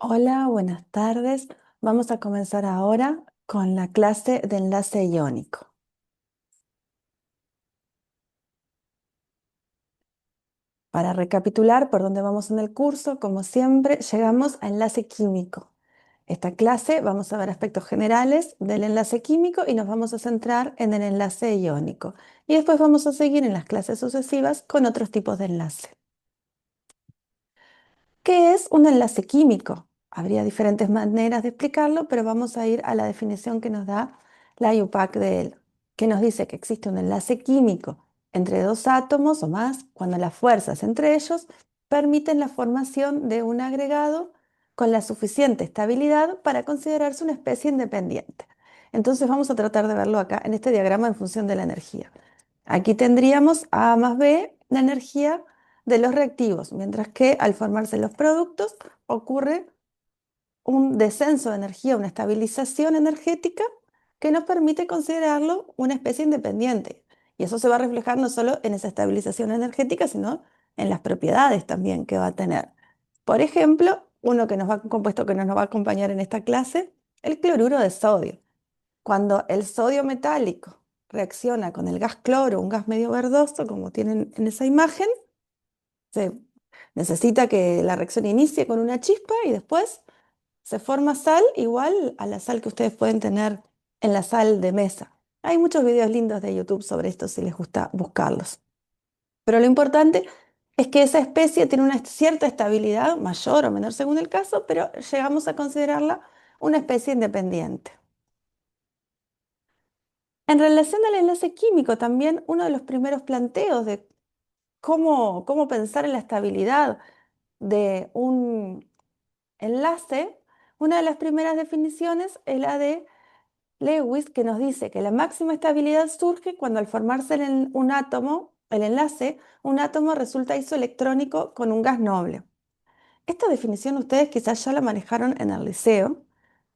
Hola, buenas tardes. Vamos a comenzar ahora con la clase de enlace iónico. Para recapitular por dónde vamos en el curso, como siempre, llegamos a enlace químico. Esta clase vamos a ver aspectos generales del enlace químico y nos vamos a centrar en el enlace iónico. Y después vamos a seguir en las clases sucesivas con otros tipos de enlace. ¿Qué es un enlace químico? Habría diferentes maneras de explicarlo, pero vamos a ir a la definición que nos da la IUPAC de él, que nos dice que existe un enlace químico entre dos átomos o más cuando las fuerzas entre ellos permiten la formación de un agregado con la suficiente estabilidad para considerarse una especie independiente. Entonces vamos a tratar de verlo acá en este diagrama en función de la energía. Aquí tendríamos A más B, la energía de los reactivos, mientras que al formarse los productos ocurre un descenso de energía, una estabilización energética que nos permite considerarlo una especie independiente. Y eso se va a reflejar no solo en esa estabilización energética, sino en las propiedades también que va a tener. Por ejemplo, un compuesto que nos va a acompañar en esta clase, el cloruro de sodio. Cuando el sodio metálico reacciona con el gas cloro, un gas medio verdoso, como tienen en esa imagen, se necesita que la reacción inicie con una chispa y después se forma sal igual a la sal que ustedes pueden tener en la sal de mesa. Hay muchos videos lindos de YouTube sobre esto si les gusta buscarlos. Pero lo importante es que esa especie tiene una cierta estabilidad, mayor o menor según el caso, pero llegamos a considerarla una especie independiente. En relación al enlace químico, también uno de los primeros planteos de cómo pensar en la estabilidad de un enlace, una de las primeras definiciones es la de Lewis, que nos dice que la máxima estabilidad surge cuando al formarse un átomo, el enlace, un átomo resulta isoelectrónico con un gas noble. Esta definición ustedes quizás ya la manejaron en el liceo,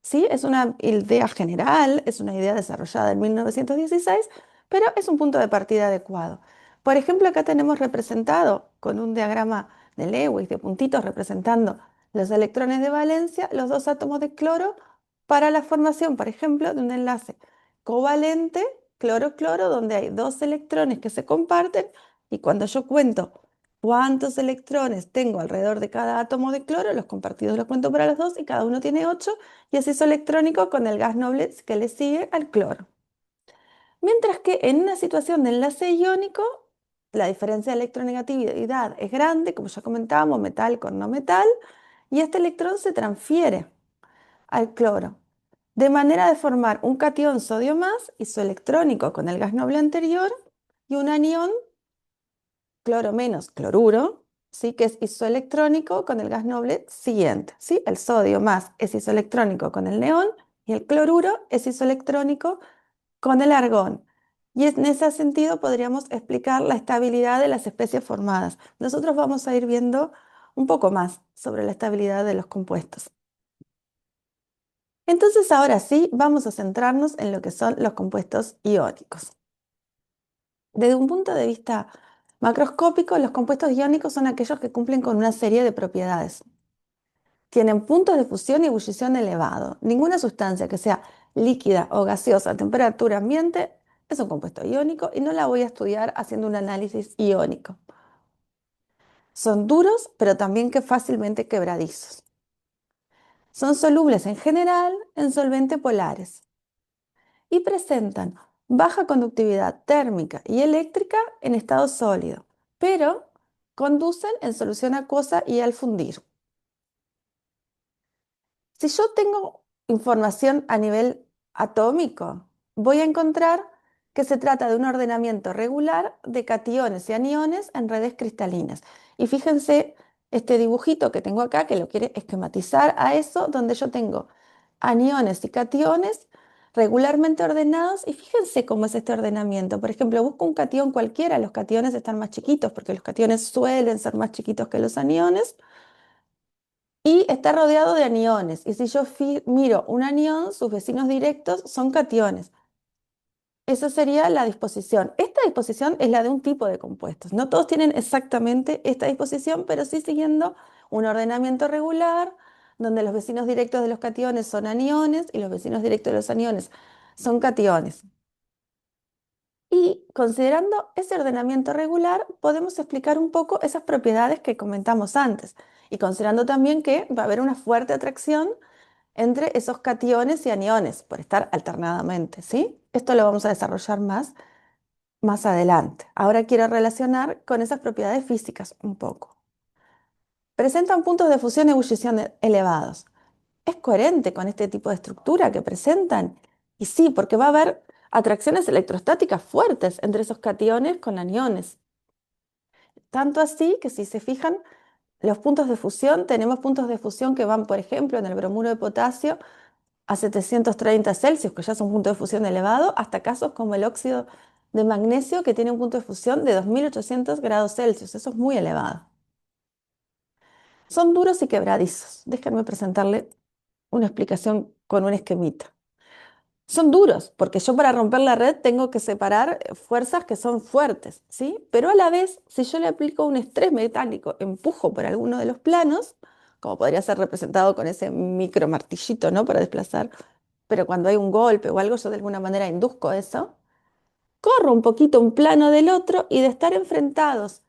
¿sí? Es una idea general, es una idea desarrollada en 1916, pero es un punto de partida adecuado. Por ejemplo, acá tenemos representado con un diagrama de Lewis de puntitos representando los electrones de valencia, los dos átomos de cloro para la formación, por ejemplo, de un enlace covalente cloro-cloro donde hay dos electrones que se comparten y cuando yo cuento cuántos electrones tengo alrededor de cada átomo de cloro, los compartidos los cuento para los dos y cada uno tiene 8 y es isoelectrónico con el gas noble que le sigue al cloro. Mientras que en una situación de enlace iónico, la diferencia de electronegatividad es grande, como ya comentábamos, metal con no metal, y este electrón se transfiere al cloro, de manera de formar un catión sodio más isoelectrónico con el gas noble anterior y un anión cloro menos cloruro, ¿sí? Que es isoelectrónico con el gas noble siguiente, ¿sí? El sodio más es isoelectrónico con el neón y el cloruro es isoelectrónico con el argón. Y en ese sentido podríamos explicar la estabilidad de las especies formadas. Nosotros vamos a ir viendo un poco más sobre la estabilidad de los compuestos. Entonces, ahora sí, vamos a centrarnos en lo que son los compuestos iónicos. Desde un punto de vista macroscópico, los compuestos iónicos son aquellos que cumplen con una serie de propiedades. Tienen puntos de fusión y ebullición elevado. Ninguna sustancia que sea líquida o gaseosa a temperatura ambiente es un compuesto iónico y no la voy a estudiar haciendo un análisis iónico. Son duros, pero también que fácilmente quebradizos. Son solubles en general en solventes polares y presentan baja conductividad térmica y eléctrica en estado sólido, pero conducen en solución acuosa y al fundir. Si yo tengo información a nivel atómico, voy a encontrar que se trata de un ordenamiento regular de cationes y aniones en redes cristalinas. Y fíjense este dibujito que tengo acá, que lo quiere esquematizar a eso, donde yo tengo aniones y cationes regularmente ordenados. Y fíjense cómo es este ordenamiento. Por ejemplo, busco un catión cualquiera, los cationes están más chiquitos, porque los cationes suelen ser más chiquitos que los aniones y está rodeado de aniones. Y si yo miro un anión, sus vecinos directos son cationes. Esa sería la disposición. Esta disposición es la de un tipo de compuestos. No todos tienen exactamente esta disposición, pero sí siguiendo un ordenamiento regular donde los vecinos directos de los cationes son aniones y los vecinos directos de los aniones son cationes. Y considerando ese ordenamiento regular, podemos explicar un poco esas propiedades que comentamos antes. Y considerando también que va a haber una fuerte atracción entre esos cationes y aniones por estar alternadamente, ¿sí? Esto lo vamos a desarrollar más adelante. Ahora quiero relacionar con esas propiedades físicas un poco. Presentan puntos de fusión y ebullición elevados. ¿Es coherente con este tipo de estructura que presentan? Y sí, porque va a haber atracciones electrostáticas fuertes entre esos cationes con aniones. Tanto así que si se fijan, los puntos de fusión, tenemos puntos de fusión que van, por ejemplo, en el bromuro de potasio a 730 Celsius, que ya es un punto de fusión elevado, hasta casos como el óxido de magnesio, que tiene un punto de fusión de 2800 grados Celsius. Eso es muy elevado. Son duros y quebradizos. Déjenme presentarle una explicación con un esquemita. Son duros, porque yo para romper la red tengo que separar fuerzas que son fuertes, ¿sí? Pero a la vez, si yo le aplico un estrés metálico, empujo por alguno de los planos, como podría ser representado con ese micro martillito, ¿no? Para desplazar, pero cuando hay un golpe o algo, yo de alguna manera induzco eso, corro un poquito un plano del otro y de estar enfrentados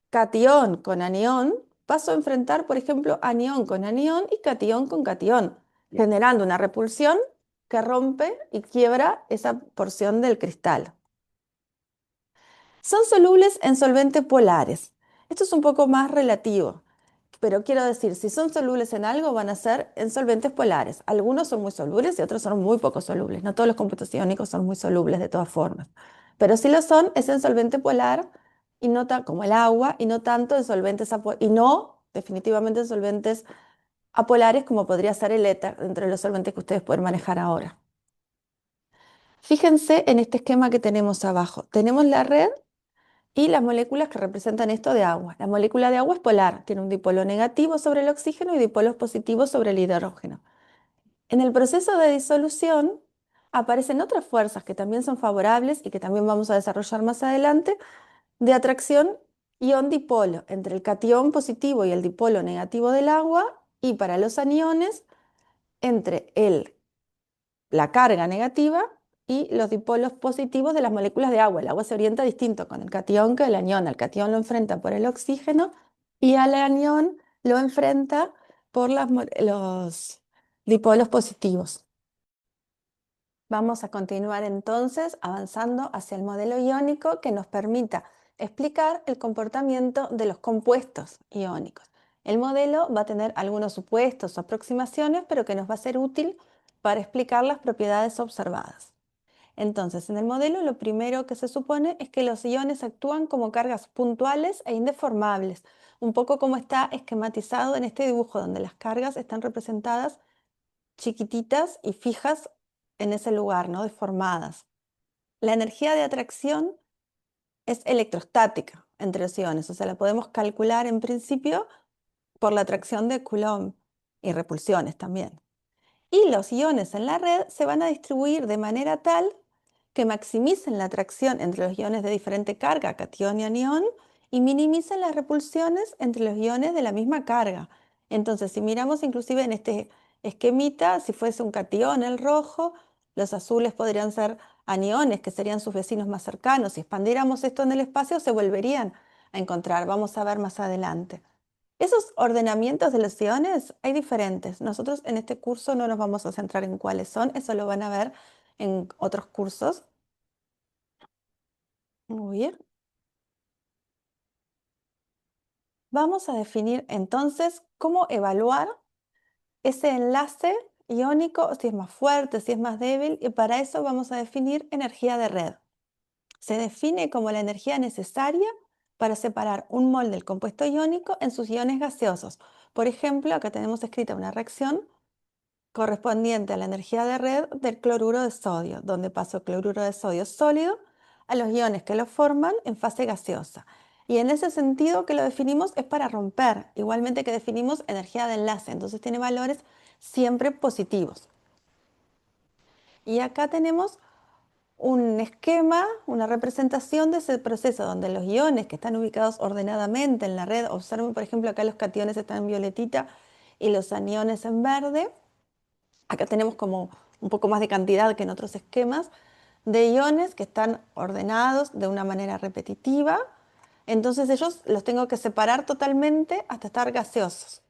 catión con anión, paso a enfrentar, por ejemplo, anión con anión y catión con catión, generando una repulsión que rompe y quiebra esa porción del cristal. Son solubles en solventes polares. Esto es un poco más relativo, pero quiero decir, si son solubles en algo, van a ser en solventes polares. Algunos son muy solubles y otros son muy poco solubles. No todos los compuestos iónicos son muy solubles de todas formas. Pero si lo son, es en solvente polar y no como el agua y no tanto en solventes y no definitivamente en solventes apolares como podría ser el éter entre los solventes que ustedes pueden manejar ahora. Fíjense en este esquema que tenemos abajo. Tenemos la red y las moléculas que representan esto de agua. La molécula de agua es polar, tiene un dipolo negativo sobre el oxígeno y dipolos positivos sobre el hidrógeno. En el proceso de disolución aparecen otras fuerzas que también son favorables y que también vamos a desarrollar más adelante, de atracción ion-dipolo entre el catión positivo y el dipolo negativo del agua, y para los aniones entre la carga negativa y los dipolos positivos de las moléculas de agua. El agua se orienta distinto con el catión que el anión. Al catión lo enfrenta por el oxígeno y al anión lo enfrenta por los dipolos positivos. Vamos a continuar entonces avanzando hacia el modelo iónico que nos permita explicar el comportamiento de los compuestos iónicos. El modelo va a tener algunos supuestos o aproximaciones, pero que nos va a ser útil para explicar las propiedades observadas. Entonces, en el modelo lo primero que se supone es que los iones actúan como cargas puntuales e indeformables, un poco como está esquematizado en este dibujo, donde las cargas están representadas chiquititas y fijas en ese lugar, ¿no? Deformadas. La energía de atracción es electrostática entre los iones, o sea, la podemos calcular en principio por la atracción de Coulomb y repulsiones también. Y los iones en la red se van a distribuir de manera tal que maximicen la atracción entre los iones de diferente carga, catión y anión, y minimicen las repulsiones entre los iones de la misma carga. Entonces, si miramos inclusive en este esquemita, si fuese un catión el rojo, los azules podrían ser aniones, que serían sus vecinos más cercanos. Si expandiéramos esto en el espacio, se volverían a encontrar. Vamos a ver más adelante. Esos ordenamientos de los iones hay diferentes. Nosotros en este curso no nos vamos a centrar en cuáles son, eso lo van a ver en otros cursos. Muy bien. Vamos a definir entonces cómo evaluar ese enlace iónico, si es más fuerte, si es más débil, y para eso vamos a definir energía de red. Se define como la energía necesaria para separar un mol del compuesto iónico en sus iones gaseosos. Por ejemplo, acá tenemos escrita una reacción correspondiente a la energía de red del cloruro de sodio, donde pasó cloruro de sodio sólido a los iones que lo forman en fase gaseosa. Y en ese sentido que lo definimos es para romper, igualmente que definimos energía de enlace, entonces tiene valores siempre positivos. Y acá tenemos un esquema, una representación de ese proceso donde los iones que están ubicados ordenadamente en la red, observen por ejemplo acá los cationes están en violetita y los aniones en verde. Acá tenemos como un poco más de cantidad que en otros esquemas de iones que están ordenados de una manera repetitiva. Entonces ellos los tengo que separar totalmente hasta estar gaseosos.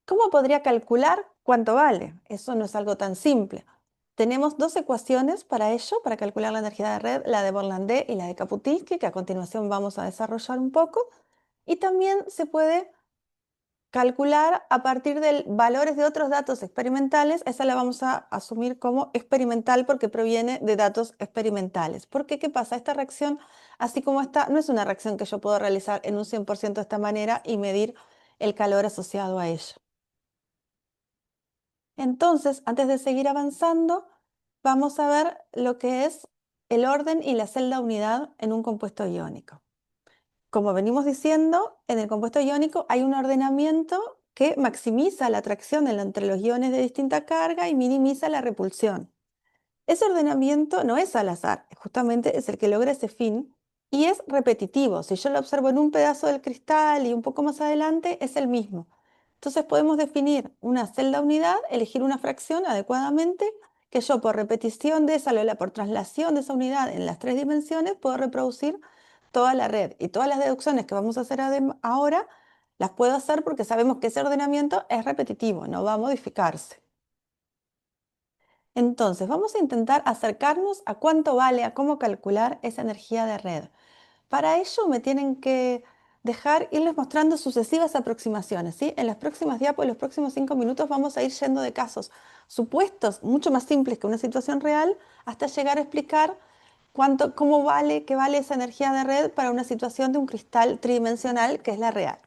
¿Cómo podría calcular cuánto vale? Eso no es algo tan simple. Tenemos dos ecuaciones para ello, para calcular la energía de red, la de Borlandé y la de Kaputinsky, que a continuación vamos a desarrollar un poco. Y también se puede calcular a partir de valores de otros datos experimentales. Esa la vamos a asumir como experimental porque proviene de datos experimentales. Porque, ¿qué pasa? Esta reacción, así como está, no es una reacción que yo puedo realizar en un 100% de esta manera y medir el calor asociado a ella. Entonces, antes de seguir avanzando, vamos a ver lo que es el orden y la celda unidad en un compuesto iónico. Como venimos diciendo, en el compuesto iónico hay un ordenamiento que maximiza la atracción entre los iones de distinta carga y minimiza la repulsión. Ese ordenamiento no es al azar, justamente es el que logra ese fin y es repetitivo. Si yo lo observo en un pedazo del cristal y un poco más adelante, es el mismo. Entonces podemos definir una celda unidad, elegir una fracción adecuadamente, que yo por repetición de esa, por traslación de esa unidad en las tres dimensiones, puedo reproducir toda la red. Y todas las deducciones que vamos a hacer ahora, las puedo hacer porque sabemos que ese ordenamiento es repetitivo, no va a modificarse. Entonces, vamos a intentar acercarnos a cuánto vale, a cómo calcular esa energía de red. Para ello me tienen que dejar irles mostrando sucesivas aproximaciones, ¿sí? En las próximas diapos, en los próximos 5 minutos, vamos a ir yendo de casos supuestos mucho más simples que una situación real, hasta llegar a explicar cómo vale, qué vale esa energía de red para una situación de un cristal tridimensional que es la real.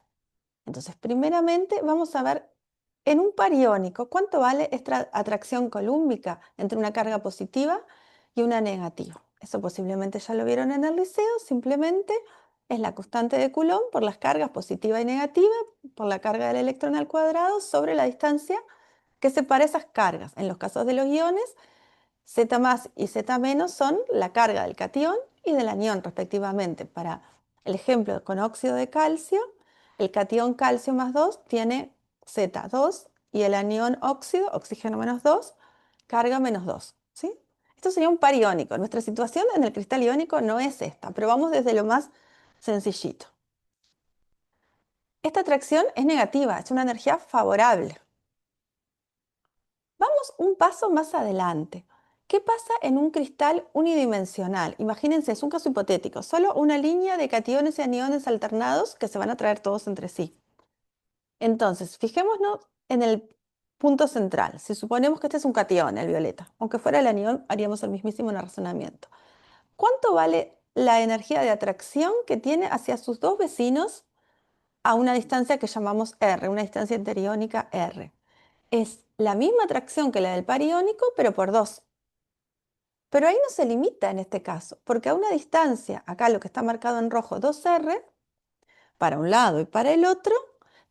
Entonces, primeramente vamos a ver en un par iónico cuánto vale esta atracción colúmbica entre una carga positiva y una negativa. Eso posiblemente ya lo vieron en el liceo, simplemente es la constante de Coulomb por las cargas positiva y negativa, por la carga del electrón al cuadrado sobre la distancia que separa esas cargas. En los casos de los iones, Z más y Z menos son la carga del catión y del anión respectivamente. Para el ejemplo con óxido de calcio, el catión calcio más 2 tiene Z2 y el anión óxido, oxígeno menos 2, carga menos 2. ¿Sí? Esto sería un par iónico. Nuestra situación en el cristal iónico no es esta, pero vamos desde lo más sencillito. Esta atracción es negativa, es una energía favorable. Vamos un paso más adelante. ¿Qué pasa en un cristal unidimensional? Imagínense, es un caso hipotético, solo una línea de cationes y aniones alternados que se van a atraer todos entre sí. Entonces, fijémonos en el punto central. Si suponemos que este es un catión, el violeta, aunque fuera el anión, haríamos el mismísimo razonamiento. ¿Cuánto vale la energía de atracción que tiene hacia sus dos vecinos a una distancia que llamamos R, una distancia interiónica R? Es la misma atracción que la del par iónico, pero por 2. Pero ahí no se limita en este caso, porque a una distancia, acá lo que está marcado en rojo, 2R, para un lado y para el otro,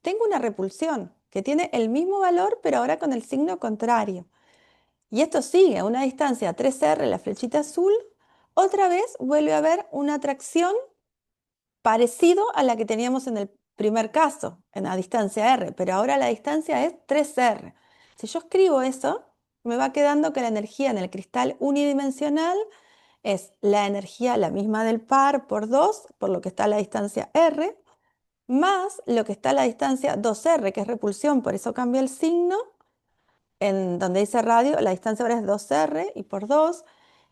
tengo una repulsión que tiene el mismo valor, pero ahora con el signo contrario. Y esto sigue a una distancia 3R, la flechita azul, otra vez vuelve a haber una atracción parecido a la que teníamos en el primer caso, en la distancia R, pero ahora la distancia es 3R. Si yo escribo eso, me va quedando que la energía en el cristal unidimensional es la energía la misma del par por 2, por lo que está a la distancia R, más lo que está a la distancia 2R, que es repulsión, por eso cambia el signo, en donde dice radio, la distancia ahora es 2R y por 2,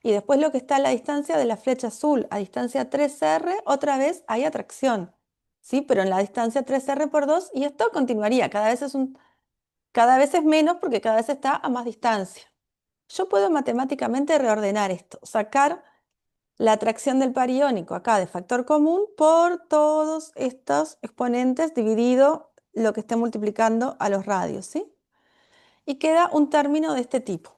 y después lo que está a la distancia de la flecha azul, a distancia 3R, otra vez hay atracción, ¿sí? Pero en la distancia 3R por 2, y esto continuaría, cada vez es menos porque cada vez está a más distancia. Yo puedo matemáticamente reordenar esto, sacar la atracción del par iónico acá de factor común por todos estos exponentes dividido lo que esté multiplicando a los radios, ¿sí? Y queda un término de este tipo.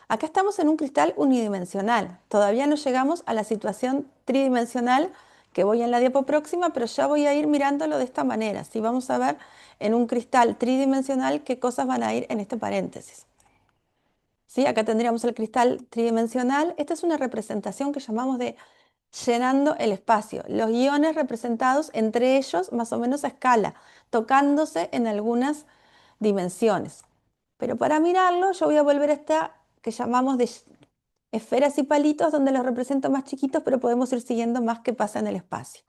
Acá estamos en un cristal unidimensional. Todavía no llegamos a la situación tridimensional que voy en la diapo próxima, pero ya voy a ir mirándolo de esta manera. ¿Sí? Vamos a ver en un cristal tridimensional qué cosas van a ir en este paréntesis. ¿Sí? Acá tendríamos el cristal tridimensional. Esta es una representación que llamamos de llenando el espacio. Los iones representados entre ellos más o menos a escala, tocándose en algunas dimensiones. Pero para mirarlo, yo voy a volver a esta que llamamos de esferas y palitos, donde los represento más chiquitos, pero podemos ir siguiendo más qué pasa en el espacio.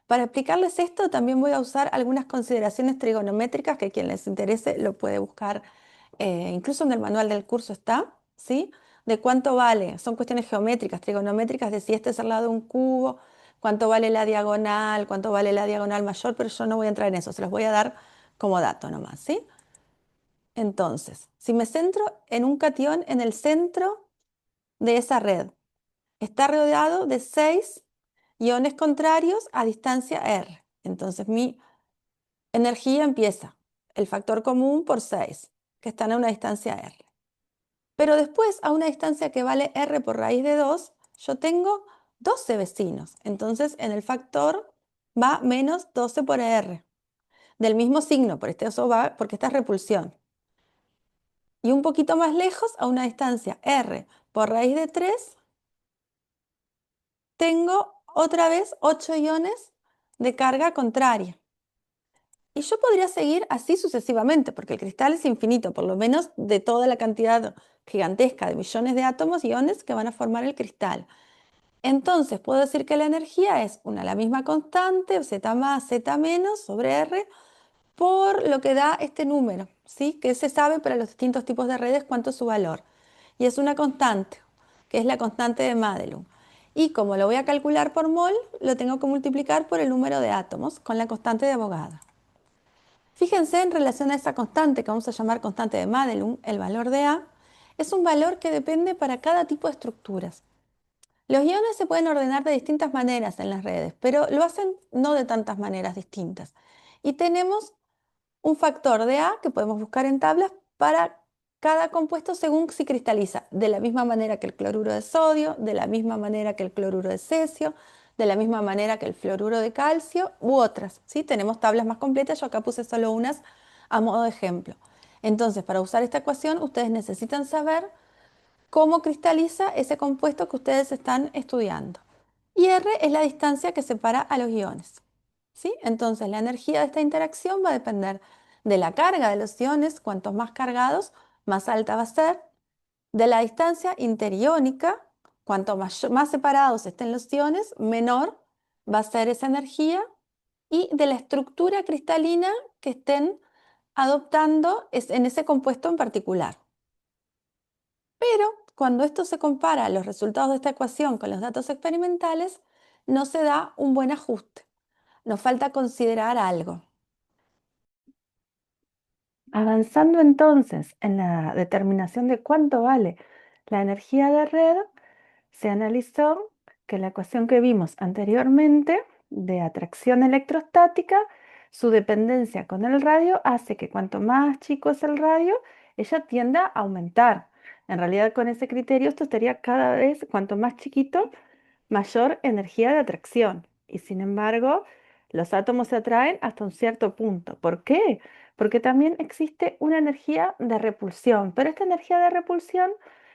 Para explicarles esto, también voy a usar algunas consideraciones trigonométricas que quien les interese lo puede buscar, incluso en el manual del curso está, ¿sí? De cuánto vale, son cuestiones geométricas, trigonométricas, de si este es el lado de un cubo, cuánto vale cuánto vale la diagonal mayor, pero yo no voy a entrar en eso, se los voy a dar como dato nomás, ¿sí? Entonces, si me centro en un catión en el centro de esa red, está rodeado de 6 iones contrarios a distancia r. Entonces mi energía empieza el factor común por 6, que están a una distancia r. Pero después, a una distancia que vale r por raíz de 2, yo tengo 12 vecinos. Entonces, en el factor va menos 12 por r, del mismo signo, por este eso va, porque esta es repulsión. Y un poquito más lejos, a una distancia r por raíz de 3, tengo otra vez 8 iones de carga contraria. Y yo podría seguir así sucesivamente, porque el cristal es infinito, por lo menos de toda la cantidad gigantesca de millones de átomos, iones que van a formar el cristal. Entonces puedo decir que la energía es la misma constante, Z más, Z menos, sobre R, por lo que da este número, ¿sí? Que se sabe para los distintos tipos de redes cuánto es su valor. Y es una constante, que es la constante de Madelung. Y como lo voy a calcular por mol, lo tengo que multiplicar por el número de átomos con la constante de Avogadro. Fíjense en relación a esa constante que vamos a llamar constante de Madelung, el valor de A, es un valor que depende para cada tipo de estructuras. Los iones se pueden ordenar de distintas maneras en las redes, pero lo hacen no de tantas maneras distintas. Y tenemos un factor de A que podemos buscar en tablas para cada compuesto según si cristaliza de la misma manera que el cloruro de sodio, de la misma manera que el cloruro de cesio, de la misma manera que el fluoruro de calcio u otras, ¿sí? Tenemos tablas más completas, yo acá puse solo unas a modo de ejemplo. Entonces, para usar esta ecuación, ustedes necesitan saber cómo cristaliza ese compuesto que ustedes están estudiando. Y R es la distancia que separa a los iones, ¿sí? Entonces, la energía de esta interacción va a depender de la carga de los iones, cuantos más cargados, más alta va a ser, de la distancia interiónica, cuanto más separados estén los iones, menor va a ser esa energía, y de la estructura cristalina que estén adoptando en ese compuesto en particular. Pero cuando esto se compara los resultados de esta ecuación con los datos experimentales, no se da un buen ajuste. Nos falta considerar algo. Avanzando entonces en la determinación de cuánto vale la energía de red, se analizó que la ecuación que vimos anteriormente de atracción electrostática, su dependencia con el radio hace que cuanto más chico es el radio, ella tienda a aumentar. En realidad, con ese criterio, esto estaría cada vez, cuanto más chiquito, mayor energía de atracción. Y sin embargo, los átomos se atraen hasta un cierto punto. ¿Por qué? Porque también existe una energía de repulsión, pero esta energía de repulsión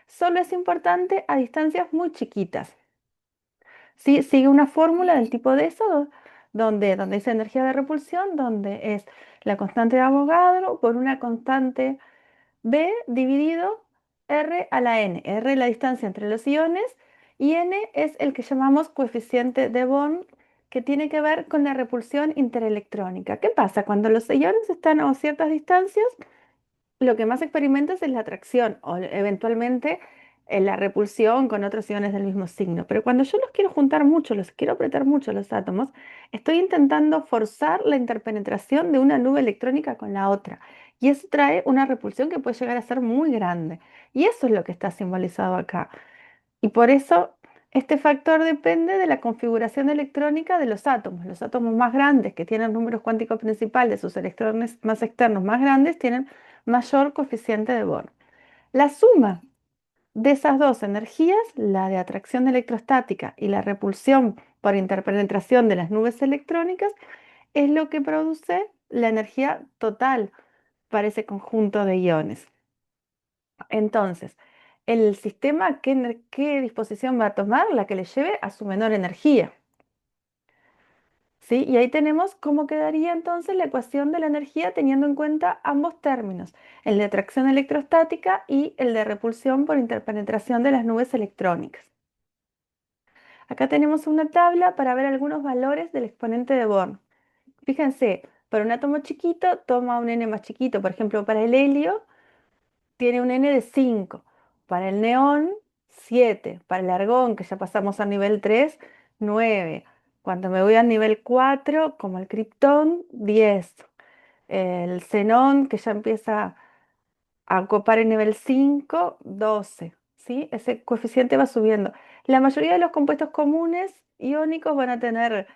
solo es importante a distancias muy chiquitas. ¿Sí? Sigue una fórmula del tipo de eso, donde dice energía de repulsión, donde es la constante de Avogadro por una constante B dividido R a la N. R es la distancia entre los iones y N es el que llamamos coeficiente de Born, que tiene que ver con la repulsión interelectrónica. ¿Qué pasa? Cuando los iones están a ciertas distancias, lo que más experimentas es la atracción o eventualmente la repulsión con otros iones del mismo signo. Pero cuando yo los quiero juntar mucho, los quiero apretar mucho los átomos, estoy intentando forzar la interpenetración de una nube electrónica con la otra. Y eso trae una repulsión que puede llegar a ser muy grande. Y eso es lo que está simbolizado acá. Y por eso este factor depende de la configuración electrónica de los átomos. Los átomos más grandes, que tienen números cuánticos principales, sus electrones más externos más grandes, tienen mayor coeficiente de Born. La suma de esas dos energías, la de atracción electrostática y la repulsión por interpenetración de las nubes electrónicas, es lo que produce la energía total para ese conjunto de iones. Entonces, el sistema qué disposición va a tomar, la que le lleve a su menor energía. ¿Sí? Y ahí tenemos cómo quedaría entonces la ecuación de la energía teniendo en cuenta ambos términos, el de atracción electrostática y el de repulsión por interpenetración de las nubes electrónicas. Acá tenemos una tabla para ver algunos valores del exponente de Born. Fíjense, para un átomo chiquito toma un n más chiquito, por ejemplo, para el helio tiene un n de 5, para el neón 7, para el argón, que ya pasamos al nivel 3, 9. Cuando me voy al nivel 4, como el criptón, 10. El xenón, que ya empieza a ocupar el nivel 5, 12. ¿Sí? Ese coeficiente va subiendo. La mayoría de los compuestos comunes iónicos van a tener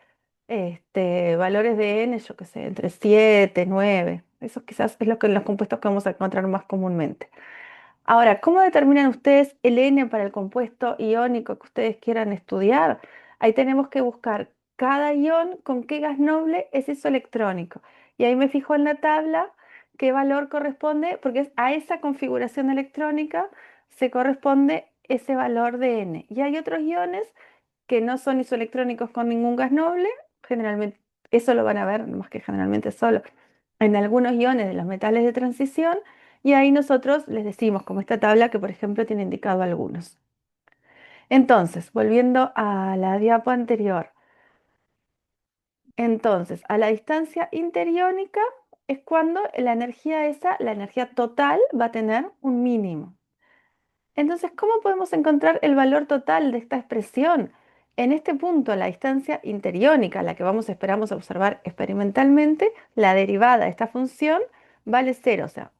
valores de n, yo qué sé, entre 7, 9. Eso quizás es lo que los compuestos que vamos a encontrar más comúnmente. Ahora, ¿cómo determinan ustedes el N para el compuesto iónico que ustedes quieran estudiar? Ahí tenemos que buscar cada ion con qué gas noble es isoelectrónico. Y ahí me fijo en la tabla qué valor corresponde, porque a esa configuración electrónica se corresponde ese valor de N. Y hay otros iones que no son isoelectrónicos con ningún gas noble, generalmente, eso lo van a ver, más que generalmente solo, en algunos iones de los metales de transición, y ahí nosotros les decimos, como esta tabla que por ejemplo tiene indicado algunos. Entonces, volviendo a la diapo anterior, entonces, a la distancia interiónica es cuando la energía esa, la energía total, va a tener un mínimo. Entonces, ¿cómo podemos encontrar el valor total de esta expresión? En este punto, la distancia interiónica, la que esperamos observar experimentalmente, la derivada de esta función vale cero. O sea,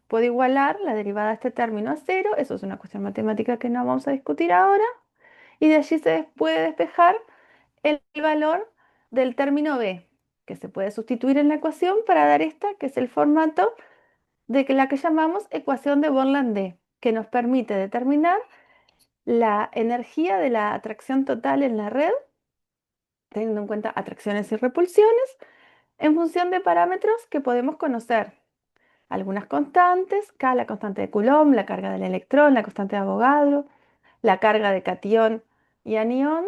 puedo igualar la derivada de este término a cero. Eso es una cuestión matemática que no vamos a discutir ahora. Y de allí se puede despejar el valor del término b, que se puede sustituir en la ecuación para dar esta, que es el formato de la que llamamos ecuación de Born-Landé, que nos permite determinar la energía de la atracción total en la red, teniendo en cuenta atracciones y repulsiones, en función de parámetros que podemos conocer. Algunas constantes, K, la constante de Coulomb, la carga del electrón, la constante de Avogadro, la carga de catión y anión,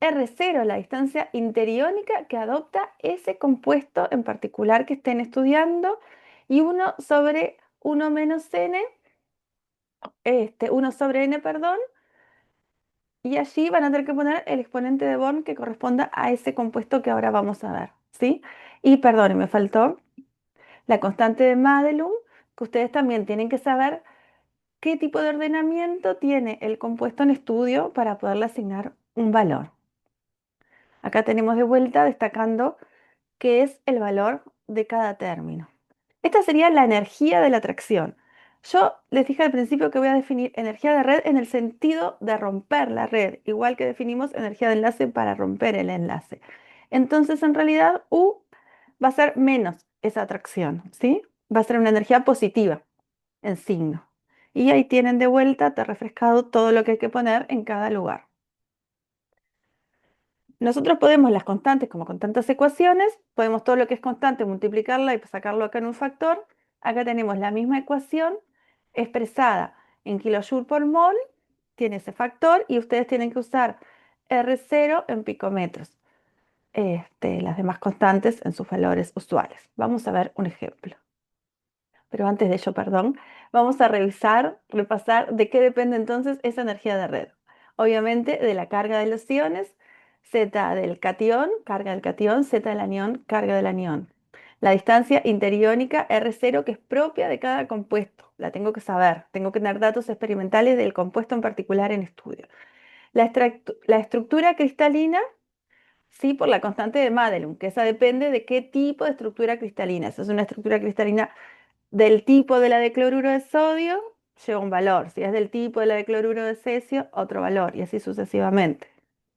R0, la distancia interiónica que adopta ese compuesto en particular que estén estudiando, y 1 sobre 1 menos n, 1 sobre n, perdón, y allí van a tener que poner el exponente de Born que corresponda a ese compuesto que ahora vamos a ver, ¿sí? Y perdón, me faltó la constante de Madelung, que ustedes también tienen que saber qué tipo de ordenamiento tiene el compuesto en estudio para poderle asignar un valor. Acá tenemos de vuelta destacando qué es el valor de cada término. Esta sería la energía de la atracción. Yo les dije al principio que voy a definir energía de red en el sentido de romper la red, igual que definimos energía de enlace para romper el enlace. Entonces, en realidad, U va a ser menos esa atracción, ¿sí? Va a ser una energía positiva en signo. Y ahí tienen de vuelta, te he refrescado todo lo que hay que poner en cada lugar. Nosotros podemos las constantes, como con tantas ecuaciones, podemos todo lo que es constante multiplicarla y sacarlo acá en un factor. Acá tenemos la misma ecuación expresada en kilojoule por mol, tiene ese factor y ustedes tienen que usar R0 en picometros. Las demás constantes en sus valores usuales. Vamos a ver un ejemplo. Pero antes de ello, perdón, vamos a repasar de qué depende entonces esa energía de red. Obviamente de la carga de los iones, Z del catión, carga del catión, Z del anión, carga del anión. La distancia interiónica R0, que es propia de cada compuesto. La tengo que saber, tengo que tener datos experimentales del compuesto en particular en estudio. La estructura cristalina, sí, por la constante de Madelung, que esa depende de qué tipo de estructura cristalina. Esa es una estructura cristalina del tipo de la de cloruro de sodio, lleva un valor. Si es del tipo de la de cloruro de cesio, otro valor, y así sucesivamente.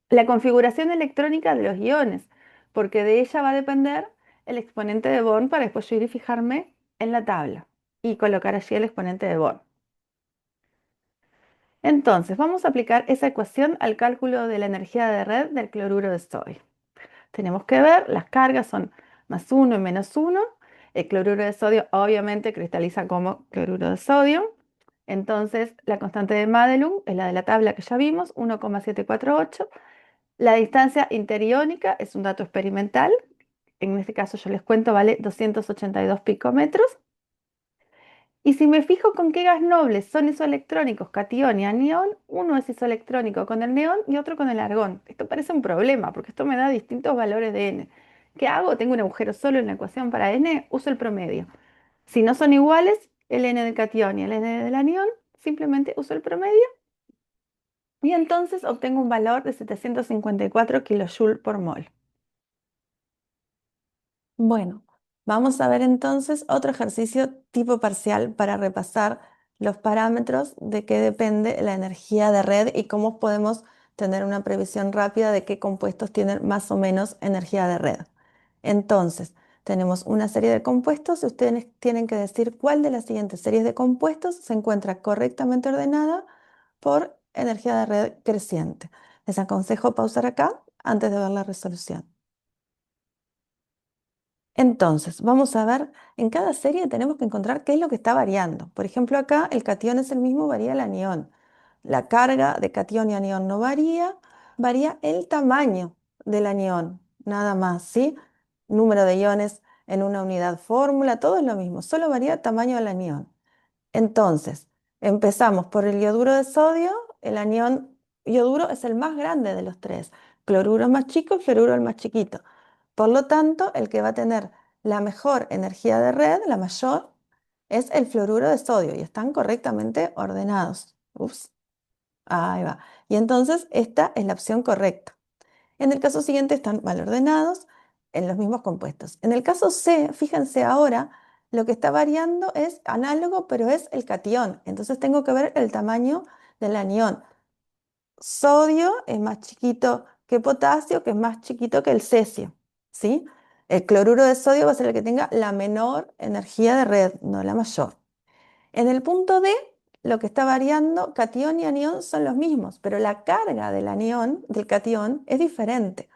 La configuración electrónica de los iones, porque de ella va a depender el exponente de Born para después yo ir y fijarme en la tabla y colocar allí el exponente de Born. Entonces, vamos a aplicar esa ecuación al cálculo de la energía de red del cloruro de sodio. Tenemos que ver, las cargas son +1 y -1. El cloruro de sodio obviamente cristaliza como cloruro de sodio. Entonces, la constante de Madelung es la de la tabla que ya vimos, 1,748. La distancia interiónica es un dato experimental. En este caso yo les cuento, vale 282 picómetros. Y si me fijo con qué gas nobles son isoelectrónicos, catión y anión, uno es isoelectrónico con el neón y otro con el argón. Esto parece un problema porque esto me da distintos valores de n. ¿Qué hago? Tengo un agujero solo en la ecuación para n, uso el promedio. Si no son iguales, el n del catión y el n del anión, simplemente uso el promedio y entonces obtengo un valor de 754 kJ por mol. Bueno, vamos a ver entonces otro ejercicio tipo parcial para repasar los parámetros de qué depende la energía de red y cómo podemos tener una previsión rápida de qué compuestos tienen más o menos energía de red. Entonces, tenemos una serie de compuestos y ustedes tienen que decir cuál de las siguientes series de compuestos se encuentra correctamente ordenada por energía de red creciente. Les aconsejo pausar acá antes de ver la resolución. Entonces, vamos a ver, en cada serie tenemos que encontrar qué es lo que está variando. Por ejemplo, acá el catión es el mismo, varía el anión. La carga de catión y anión no varía, varía el tamaño del anión, nada más, ¿sí? Número de iones en una unidad fórmula, todo es lo mismo, solo varía el tamaño del anión. Entonces, empezamos por el yoduro de sodio. El anión yoduro es el más grande de los tres. Cloruro es más chico, fluoruro es el más chiquito. Por lo tanto, el que va a tener la mejor energía de red, la mayor, es el fluoruro de sodio y están correctamente ordenados. Ups, ahí va. Y entonces esta es la opción correcta. En el caso siguiente están mal ordenados en los mismos compuestos. En el caso C, fíjense ahora, lo que está variando es análogo, pero es el catión. Entonces tengo que ver el tamaño del anión. Sodio es más chiquito que potasio, que es más chiquito que el cesio, ¿sí? El cloruro de sodio va a ser el que tenga la menor energía de red, no la mayor. En el punto D, lo que está variando, catión y anión son los mismos, pero la carga del anión, del catión, es diferente.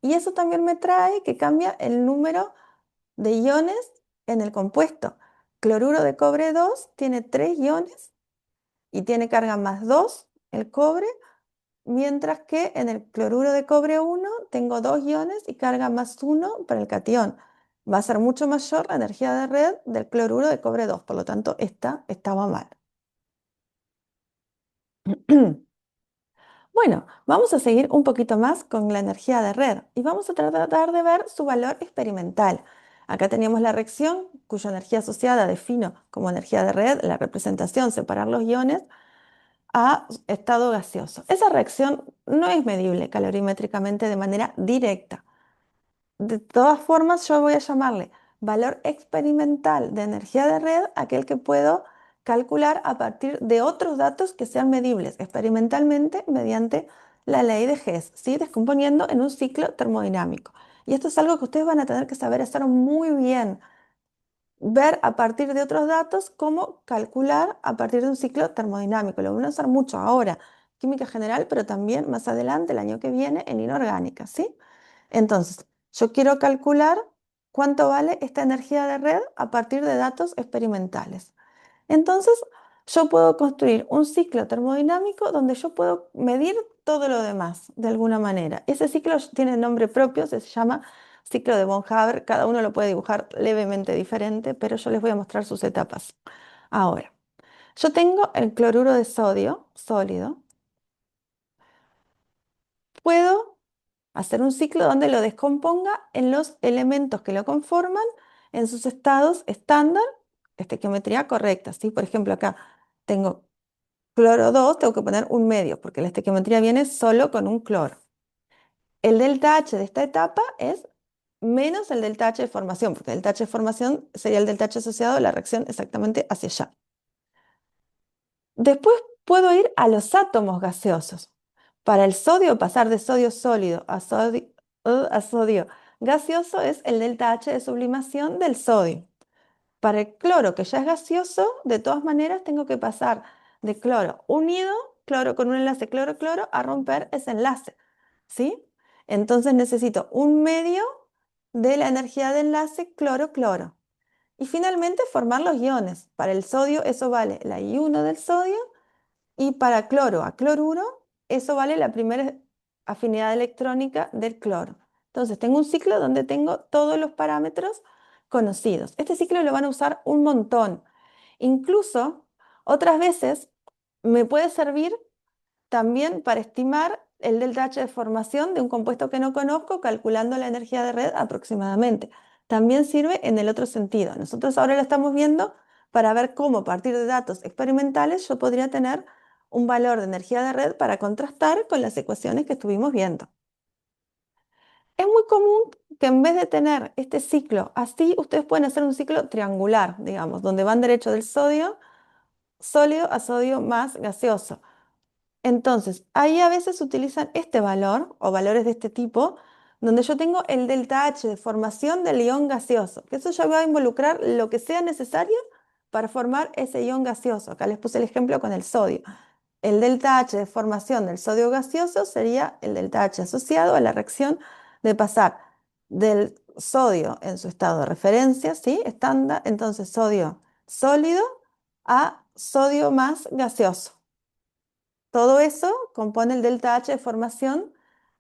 Y eso también me trae que cambia el número de iones en el compuesto. Cloruro de cobre 2 tiene 3 iones y tiene carga más 2 el cobre, mientras que en el cloruro de cobre 1 tengo 2 iones y carga más 1 para el catión. Va a ser mucho mayor la energía de red del cloruro de cobre 2, por lo tanto esta estaba mal. Bueno, vamos a seguir un poquito más con la energía de red y vamos a tratar de ver su valor experimental. Acá teníamos la reacción cuya energía asociada defino como energía de red, la representación, separar los iones a estado gaseoso. Esa reacción no es medible calorimétricamente de manera directa. De todas formas, yo voy a llamarle valor experimental de energía de red aquel que puedo calcular a partir de otros datos que sean medibles experimentalmente mediante la ley de Hess, ¿sí? Descomponiendo en un ciclo termodinámico. Y esto es algo que ustedes van a tener que saber hacer muy bien, ver a partir de otros datos cómo calcular a partir de un ciclo termodinámico. Lo van a usar mucho ahora, química general, pero también más adelante, el año que viene, en inorgánica, ¿sí? Entonces, yo quiero calcular cuánto vale esta energía de red a partir de datos experimentales. Entonces, yo puedo construir un ciclo termodinámico donde yo puedo medir todo lo demás de alguna manera. Ese ciclo tiene nombre propio, se llama ciclo de von Haber. Cada uno lo puede dibujar levemente diferente, pero yo les voy a mostrar sus etapas. Ahora, yo tengo el cloruro de sodio sólido. Puedo hacer un ciclo donde lo descomponga en los elementos que lo conforman en sus estados estándar, estequiometría correcta, ¿sí? Por ejemplo, acá tengo cloro 2, tengo que poner un medio, porque la estequiometría viene solo con un cloro. El delta H de esta etapa es menos el delta H de formación, porque el delta H de formación sería el delta H asociado a la reacción exactamente hacia allá. Después puedo ir a los átomos gaseosos. Para el sodio, pasar de sodio sólido a sodio gaseoso es el delta H de sublimación del sodio. Para el cloro, que ya es gaseoso, de todas maneras tengo que pasar de cloro unido, cloro con un enlace cloro-cloro, a romper ese enlace, ¿sí? Entonces necesito un medio de la energía de enlace cloro-cloro. Y finalmente formar los iones. Para el sodio eso vale la I1 del sodio y para cloro a cloruro eso vale la primera afinidad electrónica del cloro. Entonces tengo un ciclo donde tengo todos los parámetros conocidos. Este ciclo lo van a usar un montón. Incluso otras veces me puede servir también para estimar el delta H de formación de un compuesto que no conozco, calculando la energía de red aproximadamente. También sirve en el otro sentido. Nosotros ahora lo estamos viendo para ver cómo a partir de datos experimentales yo podría tener un valor de energía de red para contrastar con las ecuaciones que estuvimos viendo. Es muy común que en vez de tener este ciclo así, ustedes pueden hacer un ciclo triangular, digamos, donde van derecho del sodio sólido a sodio más gaseoso. Entonces, ahí a veces utilizan este valor o valores de este tipo, donde yo tengo el delta H de formación del ion gaseoso, que eso ya va a involucrar lo que sea necesario para formar ese ion gaseoso. Acá les puse el ejemplo con el sodio. El delta H de formación del sodio gaseoso sería el delta H asociado a la reacción de pasar del sodio en su estado de referencia, ¿sí? Estándar, entonces sodio sólido a sodio más gaseoso. Todo eso compone el delta H de formación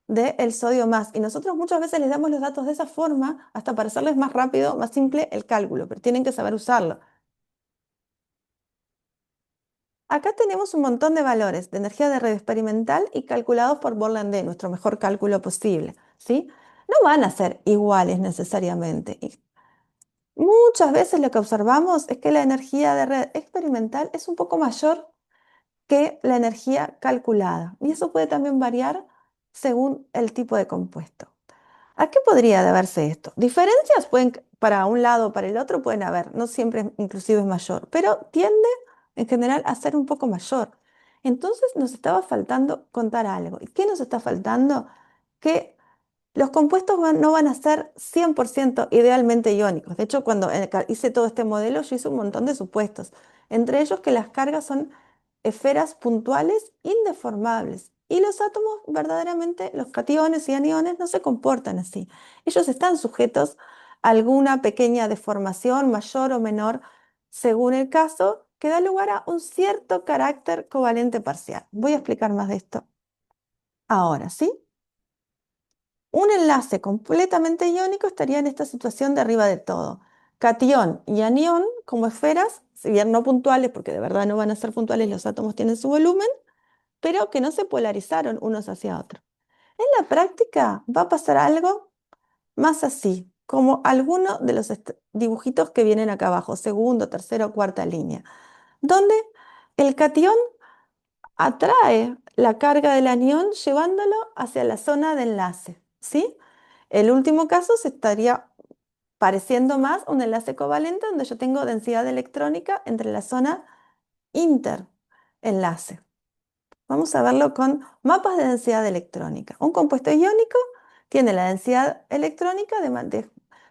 del sodio más. Y nosotros muchas veces les damos los datos de esa forma, hasta para hacerles más rápido, más simple el cálculo, pero tienen que saber usarlo. Acá tenemos un montón de valores de energía de red experimental y calculados por Borland, nuestro mejor cálculo posible, ¿sí? No van a ser iguales necesariamente. Y muchas veces lo que observamos es que la energía de red experimental es un poco mayor que la energía calculada. Y eso puede también variar según el tipo de compuesto. ¿A qué podría deberse esto? Diferencias pueden, para un lado o para el otro pueden haber, no siempre inclusive es mayor, pero tiende en general a ser un poco mayor. Entonces nos estaba faltando contar algo. ¿Y qué nos está faltando? Que los compuestos no van a ser 100% idealmente iónicos. De hecho, cuando hice todo este modelo, yo hice un montón de supuestos. Entre ellos que las cargas son esferas puntuales indeformables. Y los átomos, verdaderamente, los cationes y aniones, no se comportan así. Ellos están sujetos a alguna pequeña deformación, mayor o menor, según el caso, que da lugar a un cierto carácter covalente parcial. Voy a explicar más de esto ahora, ¿sí? Un enlace completamente iónico estaría en esta situación de arriba de todo. Catión y anión como esferas, si bien no puntuales, porque de verdad no van a ser puntuales, los átomos tienen su volumen, pero que no se polarizaron unos hacia otros. En la práctica va a pasar algo más así, como alguno de los dibujitos que vienen acá abajo, segundo, tercero o cuarta línea, donde el catión atrae la carga del anión llevándolo hacia la zona de enlace, ¿sí? El último caso se estaría pareciendo más a un enlace covalente donde yo tengo densidad electrónica entre la zona interenlace. Vamos a verlo con mapas de densidad electrónica. Un compuesto iónico tiene la densidad electrónica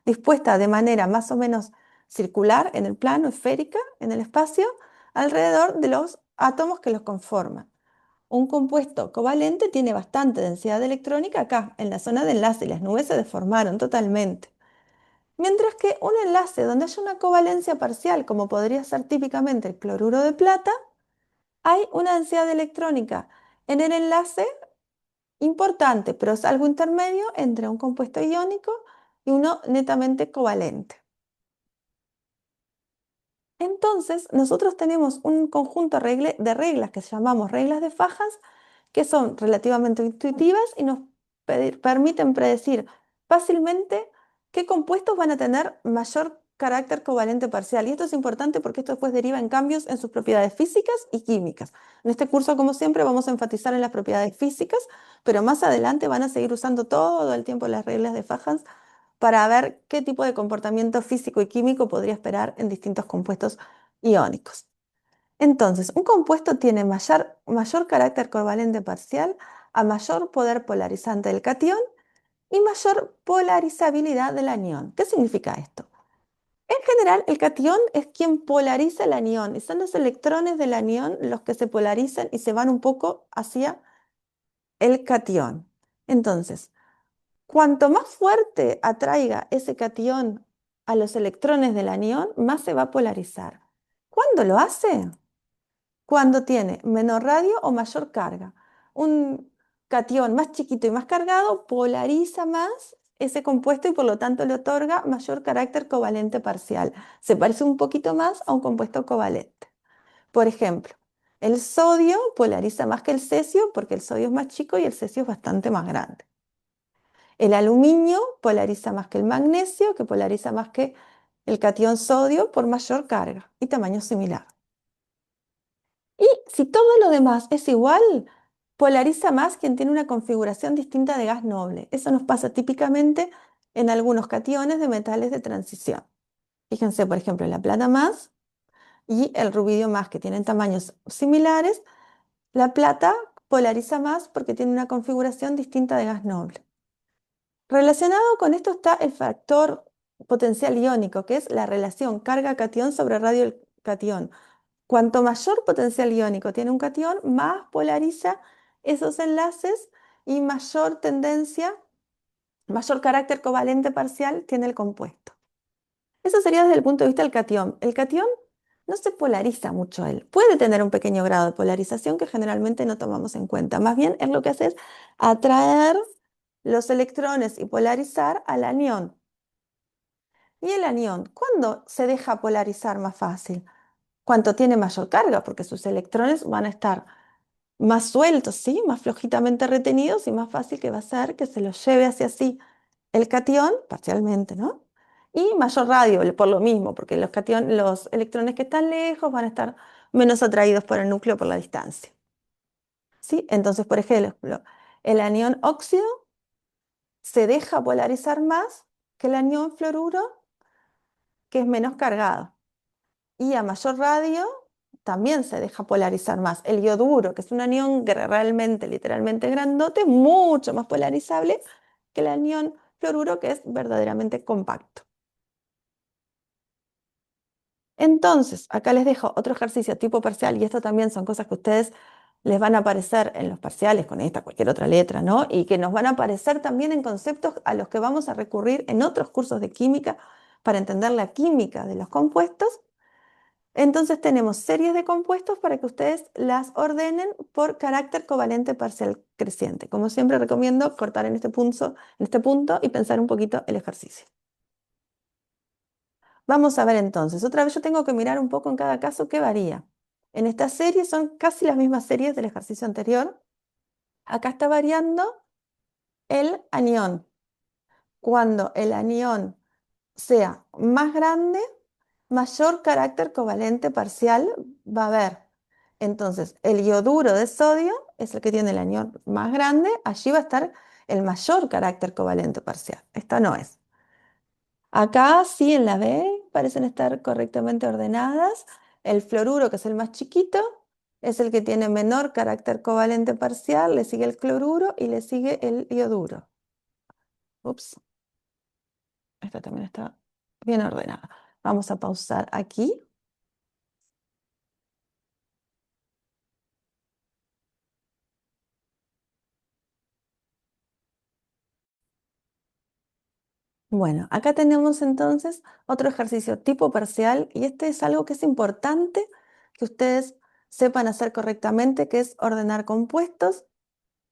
dispuesta de manera más o menos circular en el plano, esférica, en el espacio, alrededor de los átomos que los conforman. Un compuesto covalente tiene bastante densidad electrónica acá, en la zona de enlace, y las nubes se deformaron totalmente. Mientras que un enlace donde haya una covalencia parcial, como podría ser típicamente el cloruro de plata, hay una densidad electrónica en el enlace importante, pero es algo intermedio entre un compuesto iónico y uno netamente covalente. Entonces, nosotros tenemos un conjunto de reglas que llamamos reglas de Fajas, que son relativamente intuitivas y nos permiten predecir fácilmente qué compuestos van a tener mayor carácter covalente parcial. Y esto es importante porque esto después deriva en cambios en sus propiedades físicas y químicas. En este curso, como siempre, vamos a enfatizar en las propiedades físicas, pero más adelante van a seguir usando todo el tiempo las reglas de Fajas para ver qué tipo de comportamiento físico y químico podría esperar en distintos compuestos iónicos. Entonces, un compuesto tiene mayor carácter covalente parcial a mayor poder polarizante del catión y mayor polarizabilidad del anión. ¿Qué significa esto? En general, el catión es quien polariza el anión y son los electrones del anión los que se polarizan y se van un poco hacia el catión. Entonces, cuanto más fuerte atraiga ese catión a los electrones del anión, más se va a polarizar. ¿Cuándo lo hace? Cuando tiene menor radio o mayor carga. Un catión más chiquito y más cargado polariza más ese compuesto y por lo tanto le otorga mayor carácter covalente parcial. Se parece un poquito más a un compuesto covalente. Por ejemplo, el sodio polariza más que el cesio porque el sodio es más chico y el cesio es bastante más grande. El aluminio polariza más que el magnesio, que polariza más que el catión sodio por mayor carga y tamaño similar. Y si todo lo demás es igual, polariza más quien tiene una configuración distinta de gas noble. Eso nos pasa típicamente en algunos cationes de metales de transición. Fíjense, por ejemplo, la plata más y el rubidio más, que tienen tamaños similares. La plata polariza más porque tiene una configuración distinta de gas noble. Relacionado con esto está el factor potencial iónico, que es la relación carga-catión sobre radio del catión. Cuanto mayor potencial iónico tiene un catión, más polariza esos enlaces y mayor tendencia, mayor carácter covalente parcial tiene el compuesto. Eso sería desde el punto de vista del catión. El catión no se polariza mucho él. Puede tener un pequeño grado de polarización que generalmente no tomamos en cuenta. Más bien, es lo que hace es atraer los electrones y polarizar al anión. ¿Y el anión? ¿Cuándo se deja polarizar más fácil? Cuanto tiene mayor carga, porque sus electrones van a estar más sueltos, ¿sí? Más flojitamente retenidos y más fácil que va a ser que se los lleve hacia sí el catión, parcialmente, ¿no? Y mayor radio, por lo mismo, porque los electrones que están lejos van a estar menos atraídos por el núcleo por la distancia, ¿sí? Entonces, por ejemplo, el anión óxido se deja polarizar más que el anión fluoruro, que es menos cargado. Y a mayor radio también se deja polarizar más. El ioduro, que es un anión realmente, literalmente grandote, mucho más polarizable que el anión fluoruro, que es verdaderamente compacto. Entonces, acá les dejo otro ejercicio tipo parcial, y esto también son cosas que a ustedes les van a aparecer en los parciales con esta, cualquier otra letra, ¿no? Y que nos van a aparecer también en conceptos a los que vamos a recurrir en otros cursos de química para entender la química de los compuestos. Entonces tenemos series de compuestos para que ustedes las ordenen por carácter covalente parcial creciente. Como siempre recomiendo cortar en este punto y pensar un poquito el ejercicio. Vamos a ver entonces. Otra vez yo tengo que mirar un poco en cada caso qué varía. En esta serie son casi las mismas series del ejercicio anterior. Acá está variando el anión. Cuando el anión sea más grande, mayor carácter covalente parcial va a haber. Entonces, el ioduro de sodio es el que tiene el anión más grande, allí va a estar el mayor carácter covalente parcial. Esta no es. Acá sí, en la B, parecen estar correctamente ordenadas. El fluoruro, que es el más chiquito, es el que tiene menor carácter covalente parcial, le sigue el cloruro y le sigue el ioduro. Ups, esta también está bien ordenada. Vamos a pausar aquí. Bueno, acá tenemos entonces otro ejercicio tipo parcial y este es algo que es importante que ustedes sepan hacer correctamente, que es ordenar compuestos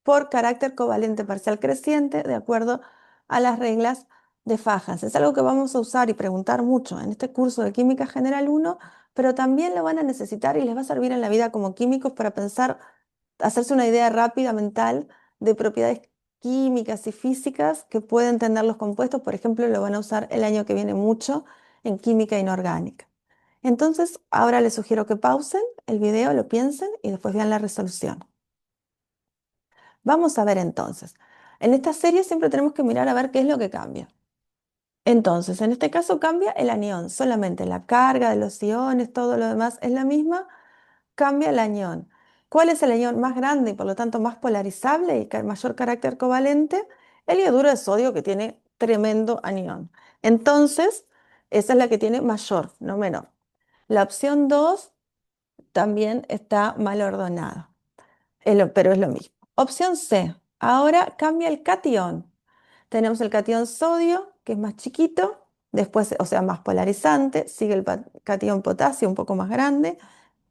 por carácter covalente parcial creciente de acuerdo a las reglas de Fajas. Es algo que vamos a usar y preguntar mucho en este curso de Química General 1, pero también lo van a necesitar y les va a servir en la vida como químicos para pensar, hacerse una idea rápida mental de propiedades químicas y físicas que pueden tener los compuestos. Por ejemplo, lo van a usar el año que viene mucho en química inorgánica. Entonces, ahora les sugiero que pausen el video, lo piensen y después vean la resolución. Vamos a ver entonces. En esta serie siempre tenemos que mirar a ver qué es lo que cambia. Entonces, en este caso cambia el anión, solamente la carga de los iones, todo lo demás es la misma, cambia el anión. ¿Cuál es el anión más grande y por lo tanto más polarizable y mayor carácter covalente? El ioduro de sodio, que tiene tremendo anión. Entonces, esa es la que tiene mayor, no menor. La opción 2 también está mal ordenada, pero es lo mismo. Opción C, ahora cambia el catión. Tenemos el catión sodio, que es más chiquito, después, o sea, más polarizante, sigue el catión potasio un poco más grande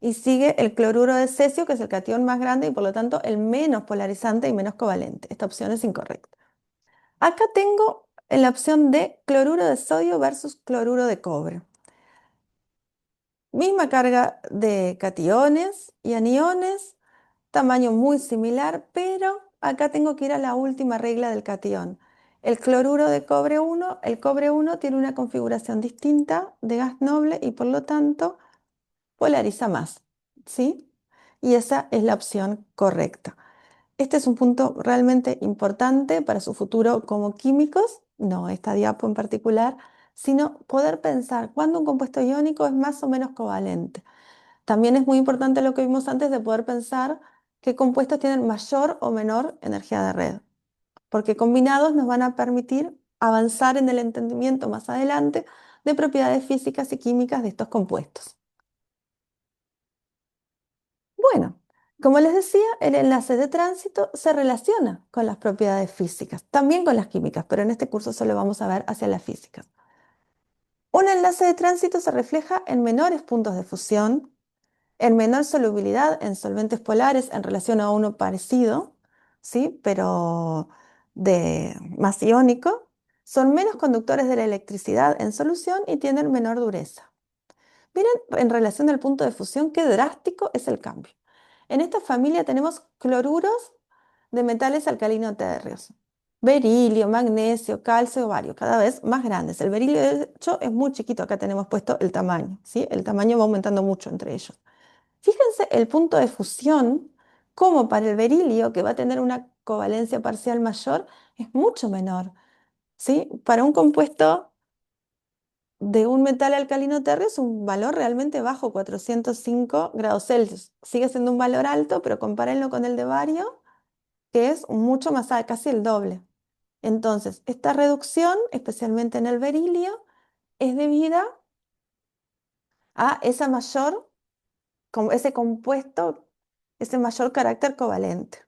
y sigue el cloruro de cesio, que es el catión más grande y por lo tanto el menos polarizante y menos covalente. Esta opción es incorrecta. Acá tengo la opción de cloruro de sodio versus cloruro de cobre. Misma carga de cationes y aniones, tamaño muy similar, pero acá tengo que ir a la última regla del catión. El cloruro de cobre 1, el cobre 1 tiene una configuración distinta de gas noble y por lo tanto polariza más, ¿sí? Y esa es la opción correcta. Este es un punto realmente importante para su futuro como químicos, no esta diapo en particular, sino poder pensar cuándo un compuesto iónico es más o menos covalente. También es muy importante lo que vimos antes de poder pensar qué compuestos tienen mayor o menor energía de red, porque combinados nos van a permitir avanzar en el entendimiento más adelante de propiedades físicas y químicas de estos compuestos. Bueno, como les decía, el enlace de tránsito se relaciona con las propiedades físicas, también con las químicas, pero en este curso solo vamos a ver hacia las físicas. Un enlace de tránsito se refleja en menores puntos de fusión, en menor solubilidad en solventes polares en relación a uno parecido, ¿sí? Pero de más iónico, son menos conductores de la electricidad en solución y tienen menor dureza. Miren, en relación al punto de fusión, qué drástico es el cambio. En esta familia tenemos cloruros de metales alcalino-térreos. Berilio, magnesio, calcio, bario, cada vez más grandes. El berilio, de hecho, es muy chiquito. Acá tenemos puesto el tamaño, ¿sí? El tamaño va aumentando mucho entre ellos. Fíjense el punto de fusión, como para el berilio, que va a tener una covalencia parcial mayor, es mucho menor, ¿sí? Para un compuesto de un metal alcalino térreo es un valor realmente bajo, 405 grados Celsius. Sigue siendo un valor alto, pero compárenlo con el de bario, que es mucho más alto, casi el doble. Entonces, esta reducción, especialmente en el berilio, es debida a esa mayor, ese compuesto, ese mayor carácter covalente.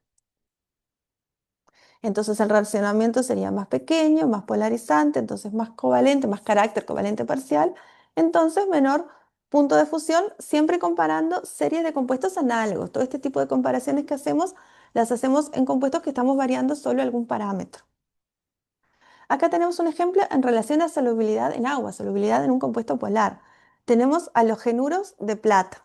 Entonces el relacionamiento sería más pequeño, más polarizante, entonces más covalente, más carácter covalente parcial, entonces menor punto de fusión, siempre comparando series de compuestos análogos. Todo este tipo de comparaciones que hacemos, las hacemos en compuestos que estamos variando solo algún parámetro. Acá tenemos un ejemplo en relación a solubilidad en agua, solubilidad en un compuesto polar. Tenemos halogenuros de plata.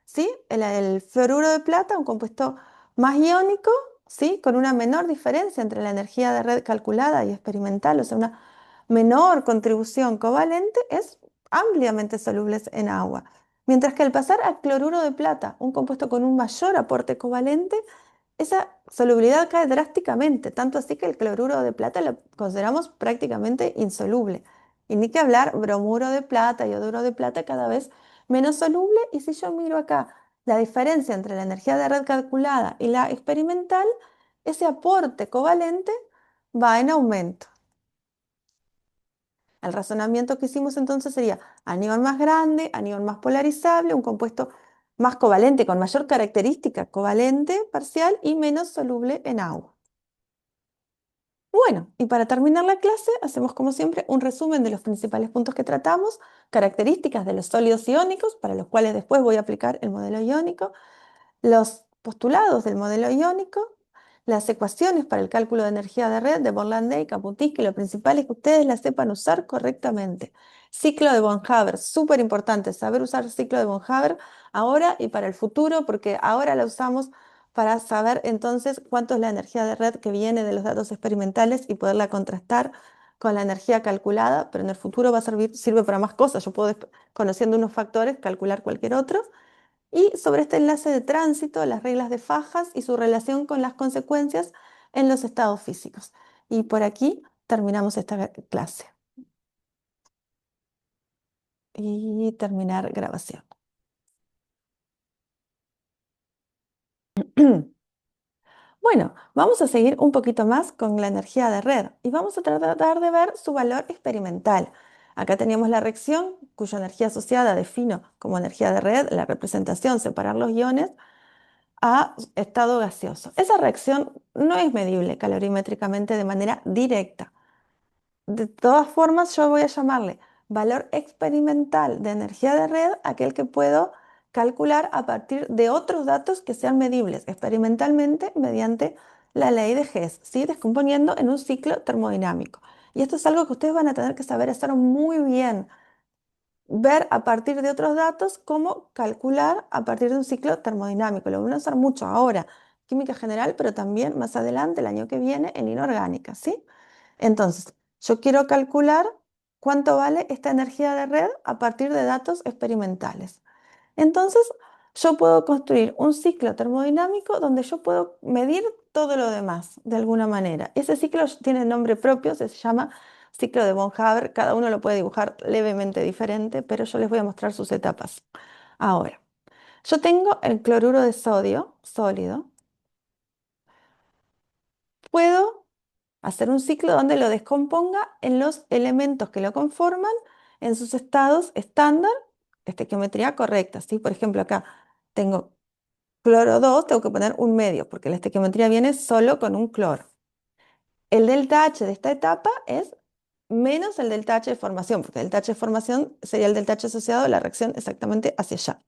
¿Sí? El fluoruro de plata, un compuesto más iónico, ¿sí? Con una menor diferencia entre la energía de red calculada y experimental, o sea, una menor contribución covalente, es ampliamente soluble en agua. Mientras que al pasar al cloruro de plata, un compuesto con un mayor aporte covalente, esa solubilidad cae drásticamente, tanto así que el cloruro de plata lo consideramos prácticamente insoluble. Y ni que hablar, bromuro de plata, yoduro de plata cada vez menos soluble. Y si yo miro acá la diferencia entre la energía de red calculada y la experimental, ese aporte covalente va en aumento. El razonamiento que hicimos entonces sería anión más grande, anión más polarizable, un compuesto más covalente, con mayor característica covalente parcial y menos soluble en agua. Bueno, y para terminar la clase, hacemos como siempre un resumen de los principales puntos que tratamos, características de los sólidos iónicos, para los cuales después voy a aplicar el modelo iónico, los postulados del modelo iónico, las ecuaciones para el cálculo de energía de red de Borlande y Kaputinsky, lo principal es que ustedes las sepan usar correctamente. Ciclo de von Haber, súper importante saber usar el ciclo de von Haber ahora y para el futuro, porque ahora la usamos para saber entonces cuánto es la energía de red que viene de los datos experimentales y poderla contrastar con la energía calculada, pero en el futuro va a servir, sirve para más cosas. Yo puedo, conociendo unos factores, calcular cualquier otro. Y sobre este enlace de tránsito, las reglas de fajas y su relación con las consecuencias en los estados físicos. Y por aquí terminamos esta clase. Y terminar grabación. Bueno, vamos a seguir un poquito más con la energía de red y vamos a tratar de ver su valor experimental. Acá teníamos la reacción cuya energía asociada defino como energía de red, la representación, separar los iones, a estado gaseoso. Esa reacción no es medible calorimétricamente de manera directa. De todas formas, yo voy a llamarle valor experimental de energía de red aquel que puedo calcular a partir de otros datos que sean medibles experimentalmente mediante la ley de Hess, ¿sí? Descomponiendo en un ciclo termodinámico. Y esto es algo que ustedes van a tener que saber hacer muy bien, ver a partir de otros datos cómo calcular a partir de un ciclo termodinámico. Lo van a usar mucho ahora, química general, pero también más adelante, el año que viene, en inorgánica, ¿sí? Entonces, yo quiero calcular cuánto vale esta energía de red a partir de datos experimentales. Entonces, yo puedo construir un ciclo termodinámico donde yo puedo medir todo lo demás de alguna manera. Ese ciclo tiene nombre propio, se llama ciclo de Von Haber. Cada uno lo puede dibujar levemente diferente, pero yo les voy a mostrar sus etapas. Ahora, yo tengo el cloruro de sodio sólido. Puedo hacer un ciclo donde lo descomponga en los elementos que lo conforman en sus estados estándar, estequiometría correcta, ¿sí? Por ejemplo, acá tengo cloro 2, tengo que poner un medio, porque la estequiometría viene solo con un cloro. El delta H de esta etapa es menos el delta H de formación, porque el delta H de formación sería el delta H asociado a la reacción exactamente hacia allá.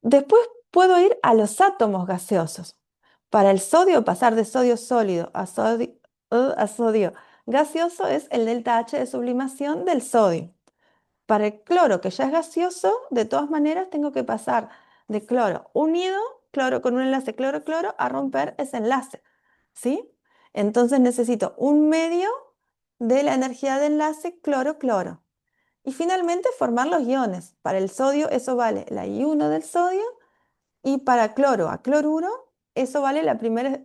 Después puedo ir a los átomos gaseosos. Para el sodio, pasar de sodio sólido a sodio gaseoso es el delta H de sublimación del sodio. Para el cloro, que ya es gaseoso, de todas maneras tengo que pasar de cloro unido, cloro con un enlace cloro-cloro, a romper ese enlace, ¿sí? Entonces necesito un medio de la energía de enlace cloro-cloro. Y finalmente formar los iones. Para el sodio eso vale la I1 del sodio y para cloro a cloruro eso vale la primera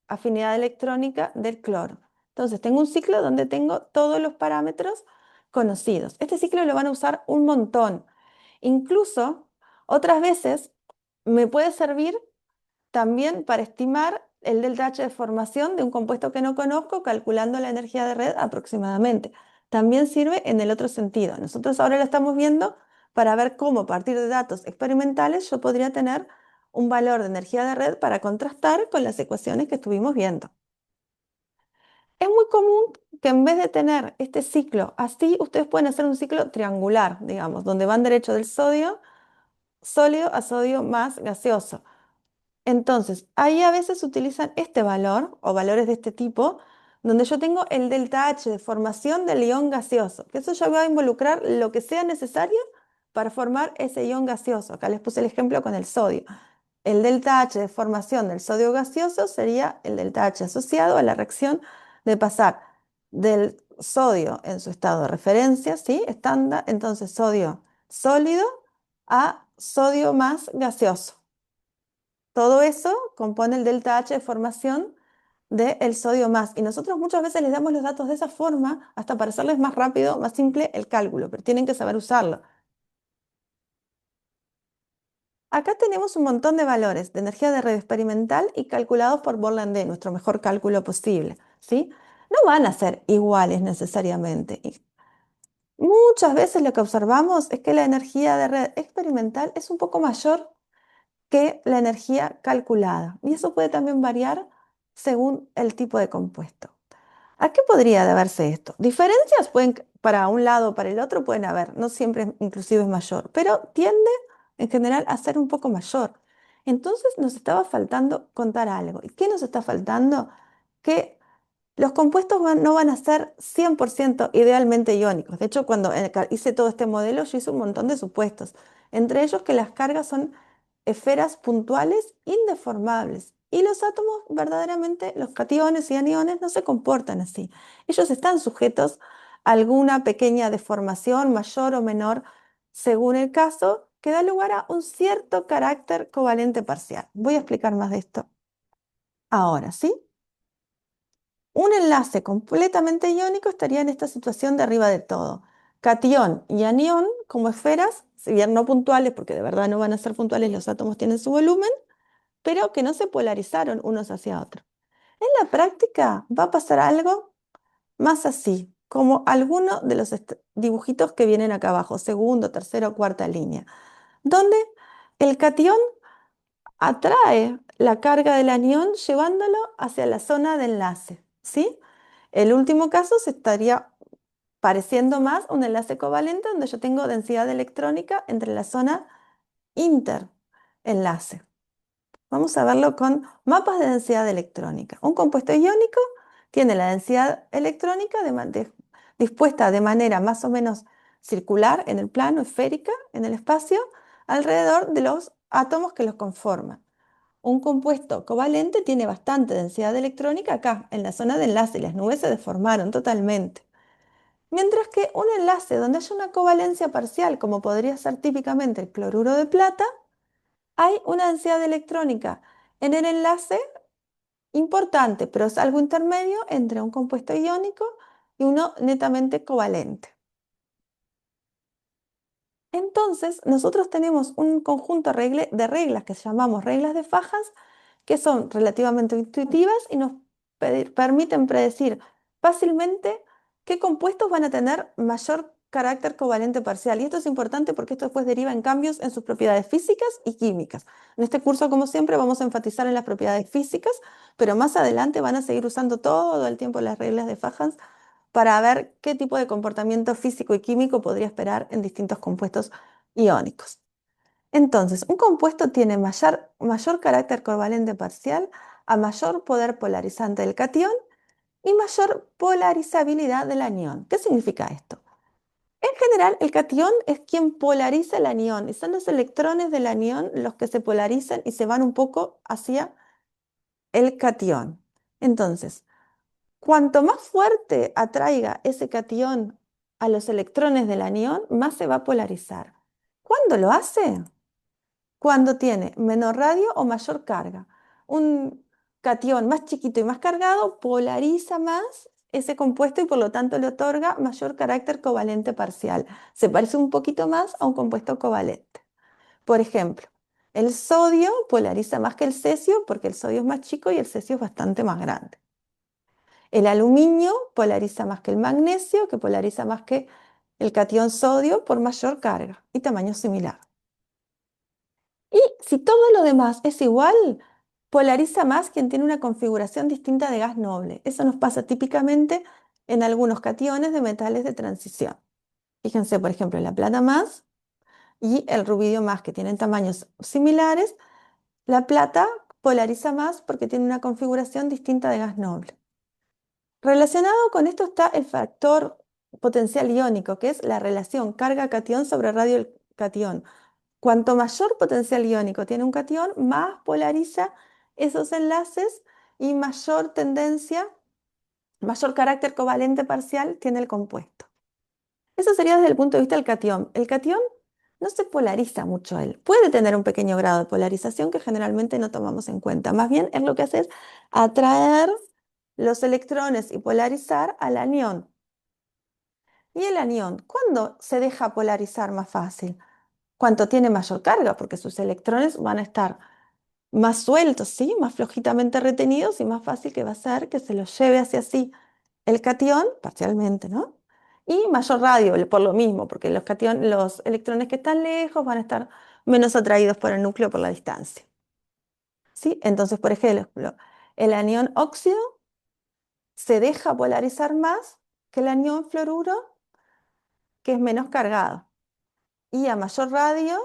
afinidad electrónica del cloro. Entonces tengo un ciclo donde tengo todos los parámetros conocidos. Este ciclo lo van a usar un montón. Incluso otras veces me puede servir también para estimar el delta H de formación de un compuesto que no conozco, calculando la energía de red aproximadamente. También sirve en el otro sentido. Nosotros ahora lo estamos viendo para ver cómo a partir de datos experimentales yo podría tener un valor de energía de red para contrastar con las ecuaciones que estuvimos viendo. Es muy común que en vez de tener este ciclo así, ustedes pueden hacer un ciclo triangular, digamos, donde van derecho del sodio sólido a sodio más gaseoso. Entonces, ahí a veces utilizan este valor o valores de este tipo, donde yo tengo el delta H de formación del ion gaseoso, que eso ya va a involucrar lo que sea necesario para formar ese ion gaseoso. Acá les puse el ejemplo con el sodio. El delta H de formación del sodio gaseoso sería el delta H asociado a la reacción de pasar del sodio en su estado de referencia, ¿sí? Estándar, entonces sodio sólido a sodio más gaseoso. Todo eso compone el delta H de formación del sodio más. Y nosotros muchas veces les damos los datos de esa forma hasta para hacerles más rápido, más simple el cálculo, pero tienen que saber usarlo. Acá tenemos un montón de valores de energía de red experimental y calculados por Borlandé, nuestro mejor cálculo posible, ¿sí? No van a ser iguales necesariamente. Y muchas veces lo que observamos es que la energía de red experimental es un poco mayor que la energía calculada. Y eso puede también variar según el tipo de compuesto. ¿A qué podría deberse esto? Diferencias pueden, para un lado o para el otro pueden haber, no siempre inclusive es mayor, pero tiende en general a ser un poco mayor. Entonces nos estaba faltando contar algo. ¿Y qué nos está faltando? Que los compuestos no van a ser 100% idealmente iónicos. De hecho, cuando hice todo este modelo, yo hice un montón de supuestos. Entre ellos que las cargas son esferas puntuales indeformables. Y los átomos, verdaderamente, los cationes y aniones, no se comportan así. Ellos están sujetos a alguna pequeña deformación, mayor o menor, según el caso, que da lugar a un cierto carácter covalente parcial. Voy a explicar más de esto ahora, ¿sí? Un enlace completamente iónico estaría en esta situación de arriba de todo. Catión y anión como esferas, si bien no puntuales, porque de verdad no van a ser puntuales, los átomos tienen su volumen, pero que no se polarizaron unos hacia otros. En la práctica va a pasar algo más así, como alguno de los dibujitos que vienen acá abajo, segundo, tercero, cuarta línea, donde el catión atrae la carga del anión llevándolo hacia la zona de enlace, ¿sí? El último caso se estaría pareciendo más un enlace covalente donde yo tengo densidad electrónica entre la zona interenlace. Vamos a verlo con mapas de densidad electrónica. Un compuesto iónico tiene la densidad electrónica dispuesta de manera más o menos circular en el plano, esférica, en el espacio, alrededor de los átomos que los conforman. Un compuesto covalente tiene bastante densidad electrónica acá, en la zona de enlace, y las nubes se deformaron totalmente. Mientras que un enlace donde haya una covalencia parcial, como podría ser típicamente el cloruro de plata, hay una densidad electrónica en el enlace importante, pero es algo intermedio entre un compuesto iónico y uno netamente covalente. Entonces, nosotros tenemos un conjunto de reglas que llamamos reglas de Fajas, que son relativamente intuitivas y nos permiten predecir fácilmente qué compuestos van a tener mayor carácter covalente parcial. Y esto es importante porque esto después deriva en cambios en sus propiedades físicas y químicas. En este curso, como siempre, vamos a enfatizar en las propiedades físicas, pero más adelante van a seguir usando todo el tiempo las reglas de Fajas para ver qué tipo de comportamiento físico y químico podría esperar en distintos compuestos iónicos. Entonces, un compuesto tiene mayor carácter covalente parcial a mayor poder polarizante del catión y mayor polarizabilidad del anión. ¿Qué significa esto? En general, el catión es quien polariza el anión y son los electrones del anión los que se polarizan y se van un poco hacia el catión. Entonces, cuanto más fuerte atraiga ese catión a los electrones del anión, más se va a polarizar. ¿Cuándo lo hace? Cuando tiene menor radio o mayor carga. Un catión más chiquito y más cargado polariza más ese compuesto y por lo tanto le otorga mayor carácter covalente parcial. Se parece un poquito más a un compuesto covalente. Por ejemplo, el sodio polariza más que el cesio porque el sodio es más chico y el cesio es bastante más grande. El aluminio polariza más que el magnesio, que polariza más que el catión sodio por mayor carga y tamaño similar. Y si todo lo demás es igual, polariza más quien tiene una configuración distinta de gas noble. Eso nos pasa típicamente en algunos cationes de metales de transición. Fíjense, por ejemplo, la plata más y el rubidio más, que tienen tamaños similares. La plata polariza más porque tiene una configuración distinta de gas noble. Relacionado con esto está el factor potencial iónico, que es la relación carga-catión sobre radio del catión. Cuanto mayor potencial iónico tiene un catión, más polariza esos enlaces y mayor tendencia, mayor carácter covalente parcial tiene el compuesto. Eso sería desde el punto de vista del catión. El catión no se polariza mucho él. Puede tener un pequeño grado de polarización que generalmente no tomamos en cuenta. Más bien, él lo que hace es atraer los electrones y polarizar al anión. ¿Y el anión? ¿Cuándo se deja polarizar más fácil? Cuanto tiene mayor carga, porque sus electrones van a estar más sueltos, ¿sí? Más flojitamente retenidos y más fácil que va a ser que se los lleve hacia sí el catión, parcialmente, ¿no? Y mayor radio, por lo mismo, porque los electrones que están lejos van a estar menos atraídos por el núcleo por la distancia, ¿sí? Entonces, por ejemplo, el anión óxido se deja polarizar más que el anión fluoruro, que es menos cargado. Y a mayor radio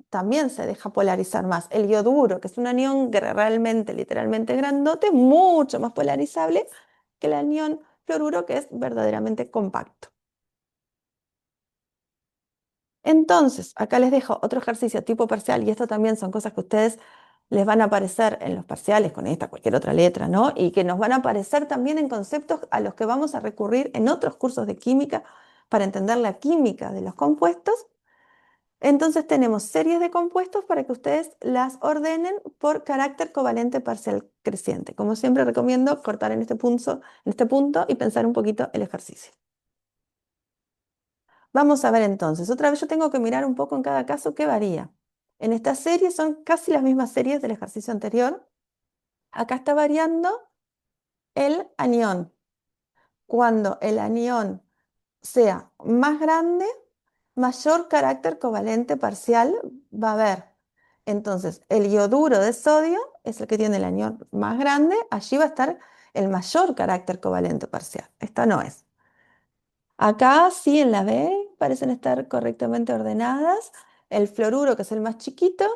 también se deja polarizar más. El ioduro, que es un anión realmente, literalmente grandote, mucho más polarizable que el anión fluoruro, que es verdaderamente compacto. Entonces, acá les dejo otro ejercicio tipo parcial, y esto también son cosas que a ustedes les van a aparecer en los parciales con esta, cualquier otra letra, ¿no? Y que nos van a aparecer también en conceptos a los que vamos a recurrir en otros cursos de química para entender la química de los compuestos. Entonces tenemos series de compuestos para que ustedes las ordenen por carácter covalente parcial creciente. Como siempre recomiendo cortar en este punto y pensar un poquito el ejercicio. Vamos a ver entonces. Otra vez yo tengo que mirar un poco en cada caso qué varía. En esta serie son casi las mismas series del ejercicio anterior. Acá está variando el anión. Cuando el anión sea más grande, mayor carácter covalente parcial va a haber. Entonces, el ioduro de sodio es el que tiene el anión más grande, allí va a estar el mayor carácter covalente parcial. Esta no es. Acá sí, en la B, parecen estar correctamente ordenadas. El fluoruro, que es el más chiquito,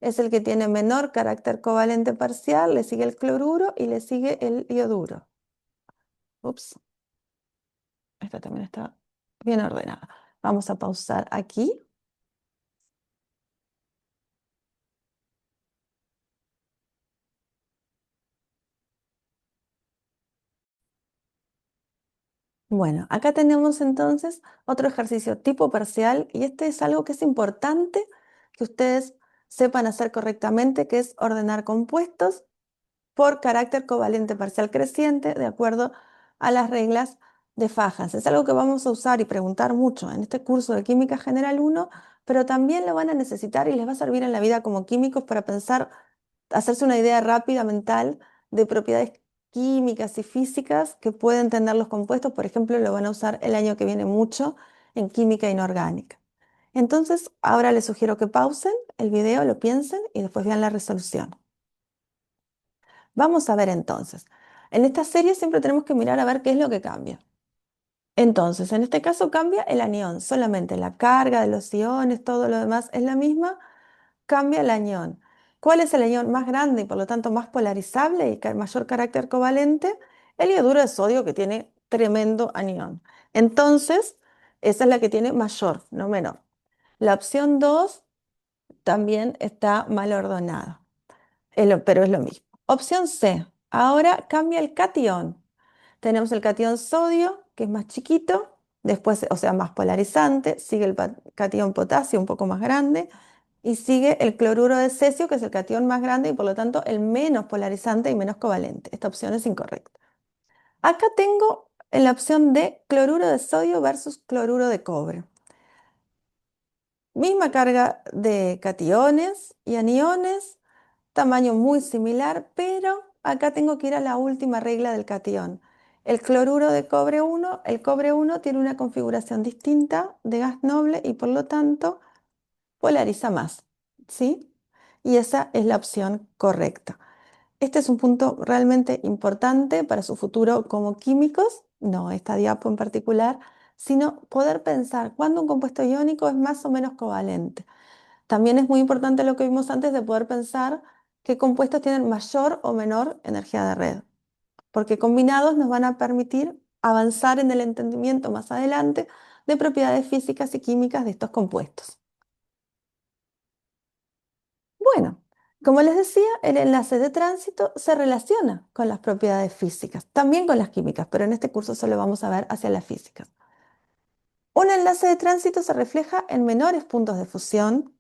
es el que tiene menor carácter covalente parcial, le sigue el cloruro y le sigue el ioduro. Ups, esta también está bien ordenada. Vamos a pausar aquí. Bueno, acá tenemos entonces otro ejercicio tipo parcial y este es algo que es importante que ustedes sepan hacer correctamente, que es ordenar compuestos por carácter covalente parcial creciente de acuerdo a las reglas de Fajas. Es algo que vamos a usar y preguntar mucho en este curso de Química General 1, pero también lo van a necesitar y les va a servir en la vida como químicos para pensar, hacerse una idea rápida mental de propiedades químicas y físicas que pueden tener los compuestos. Por ejemplo, lo van a usar el año que viene mucho en química inorgánica. Entonces, ahora les sugiero que pausen el video, lo piensen y después vean la resolución. Vamos a ver entonces. En esta serie siempre tenemos que mirar a ver qué es lo que cambia. Entonces, en este caso cambia el anión, solamente la carga de los iones, todo lo demás es la misma, cambia el anión. ¿Cuál es el anión más grande y por lo tanto más polarizable y mayor carácter covalente? El ioduro de sodio que tiene tremendo anión. Entonces, esa es la que tiene mayor, no menor. La opción 2 también está mal ordenada, pero es lo mismo. Opción C, ahora cambia el catión. Tenemos el catión sodio, que es más chiquito, después, o sea, más polarizante, sigue el catión potasio, un poco más grande, y sigue el cloruro de cesio, que es el catión más grande y por lo tanto el menos polarizante y menos covalente. Esta opción es incorrecta. Acá tengo en la opción D cloruro de sodio versus cloruro de cobre. Misma carga de cationes y aniones, tamaño muy similar, pero acá tengo que ir a la última regla del catión. El cloruro de cobre 1, el cobre 1 tiene una configuración distinta de gas noble y por lo tanto polariza más, ¿sí? Y esa es la opción correcta. Este es un punto realmente importante para su futuro como químicos, no esta diapo en particular, sino poder pensar cuándo un compuesto iónico es más o menos covalente. También es muy importante lo que vimos antes de poder pensar qué compuestos tienen mayor o menor energía de red, porque combinados nos van a permitir avanzar en el entendimiento más adelante de propiedades físicas y químicas de estos compuestos. Bueno, como les decía, el enlace de tránsito se relaciona con las propiedades físicas, también con las químicas, pero en este curso solo vamos a ver hacia las físicas. Un enlace de tránsito se refleja en menores puntos de fusión,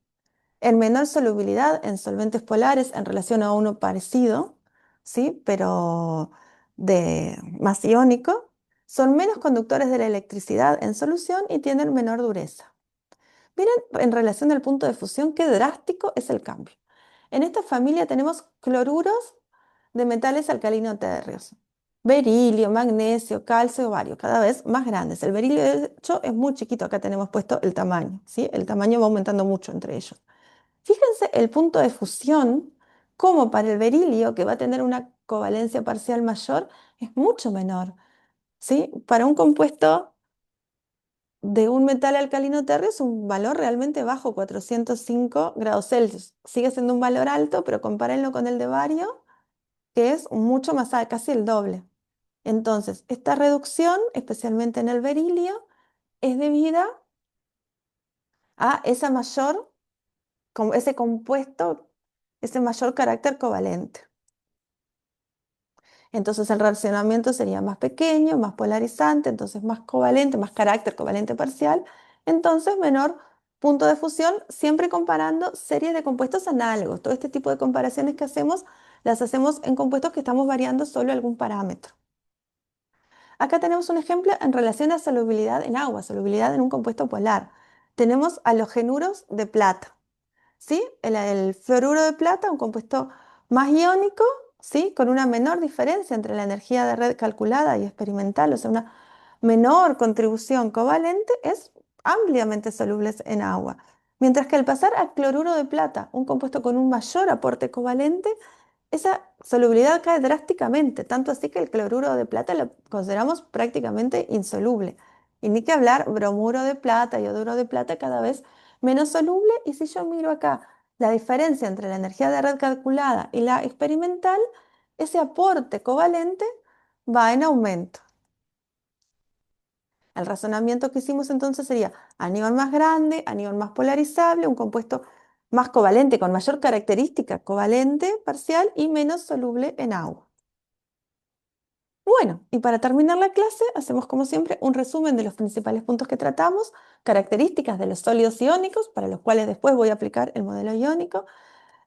en menor solubilidad en solventes polares en relación a uno parecido, ¿sí? Pero más iónico, son menos conductores de la electricidad en solución y tienen menor dureza. Miren, en relación al punto de fusión, qué drástico es el cambio. En esta familia tenemos cloruros de metales alcalino-térreos. Berilio, magnesio, calcio, bario, cada vez más grandes. El berilio, de hecho, es muy chiquito. Acá tenemos puesto el tamaño, ¿sí? El tamaño va aumentando mucho entre ellos. Fíjense el punto de fusión, como para el berilio, que va a tener una covalencia parcial mayor, es mucho menor, ¿sí? Para un compuesto de un metal alcalino térreo es un valor realmente bajo, 405 grados Celsius. Sigue siendo un valor alto, pero compárenlo con el de bario, que es mucho más alto, casi el doble. Entonces, esta reducción, especialmente en el berilio, es debida a esa mayor, ese compuesto, ese mayor carácter covalente. Entonces el reaccionamiento sería más pequeño, más polarizante, entonces más covalente, más carácter covalente parcial, entonces menor punto de fusión, siempre comparando series de compuestos análogos. Todo este tipo de comparaciones que hacemos, las hacemos en compuestos que estamos variando solo algún parámetro. Acá tenemos un ejemplo en relación a solubilidad en agua, solubilidad en un compuesto polar. Tenemos halogenuros de plata. ¿Sí? El fluoruro de plata, un compuesto más iónico, ¿sí? Con una menor diferencia entre la energía de red calculada y experimental, o sea, una menor contribución covalente, es ampliamente soluble en agua. Mientras que al pasar al cloruro de plata, un compuesto con un mayor aporte covalente, esa solubilidad cae drásticamente, tanto así que el cloruro de plata lo consideramos prácticamente insoluble. Y ni que hablar, bromuro de plata, yoduro de plata cada vez menos soluble. Y si yo miro acá la diferencia entre la energía de red calculada y la experimental, ese aporte covalente va en aumento. El razonamiento que hicimos entonces sería anión más grande, anión más polarizable, un compuesto más covalente, con mayor característica covalente parcial y menos soluble en agua. Bueno, y para terminar la clase, hacemos como siempre un resumen de los principales puntos que tratamos, características de los sólidos iónicos, para los cuales después voy a aplicar el modelo iónico,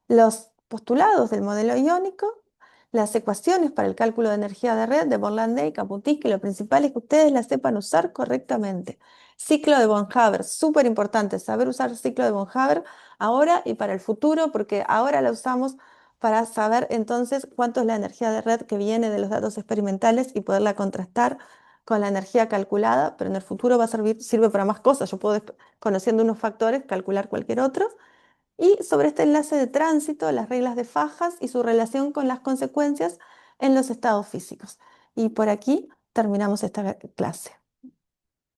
los postulados del modelo iónico, las ecuaciones para el cálculo de energía de red de Borlande y Kaputinsky, lo principal es que ustedes las sepan usar correctamente. Ciclo de Von Haber, súper importante saber usar ciclo de Von Haber ahora y para el futuro, porque ahora la usamos para saber entonces cuánto es la energía de red que viene de los datos experimentales y poderla contrastar con la energía calculada, pero en el futuro va a servir, sirve para más cosas. Yo puedo, conociendo unos factores, calcular cualquier otro. Y sobre este enlace de tránsito, las reglas de fajas y su relación con las consecuencias en los estados físicos. Y por aquí terminamos esta clase.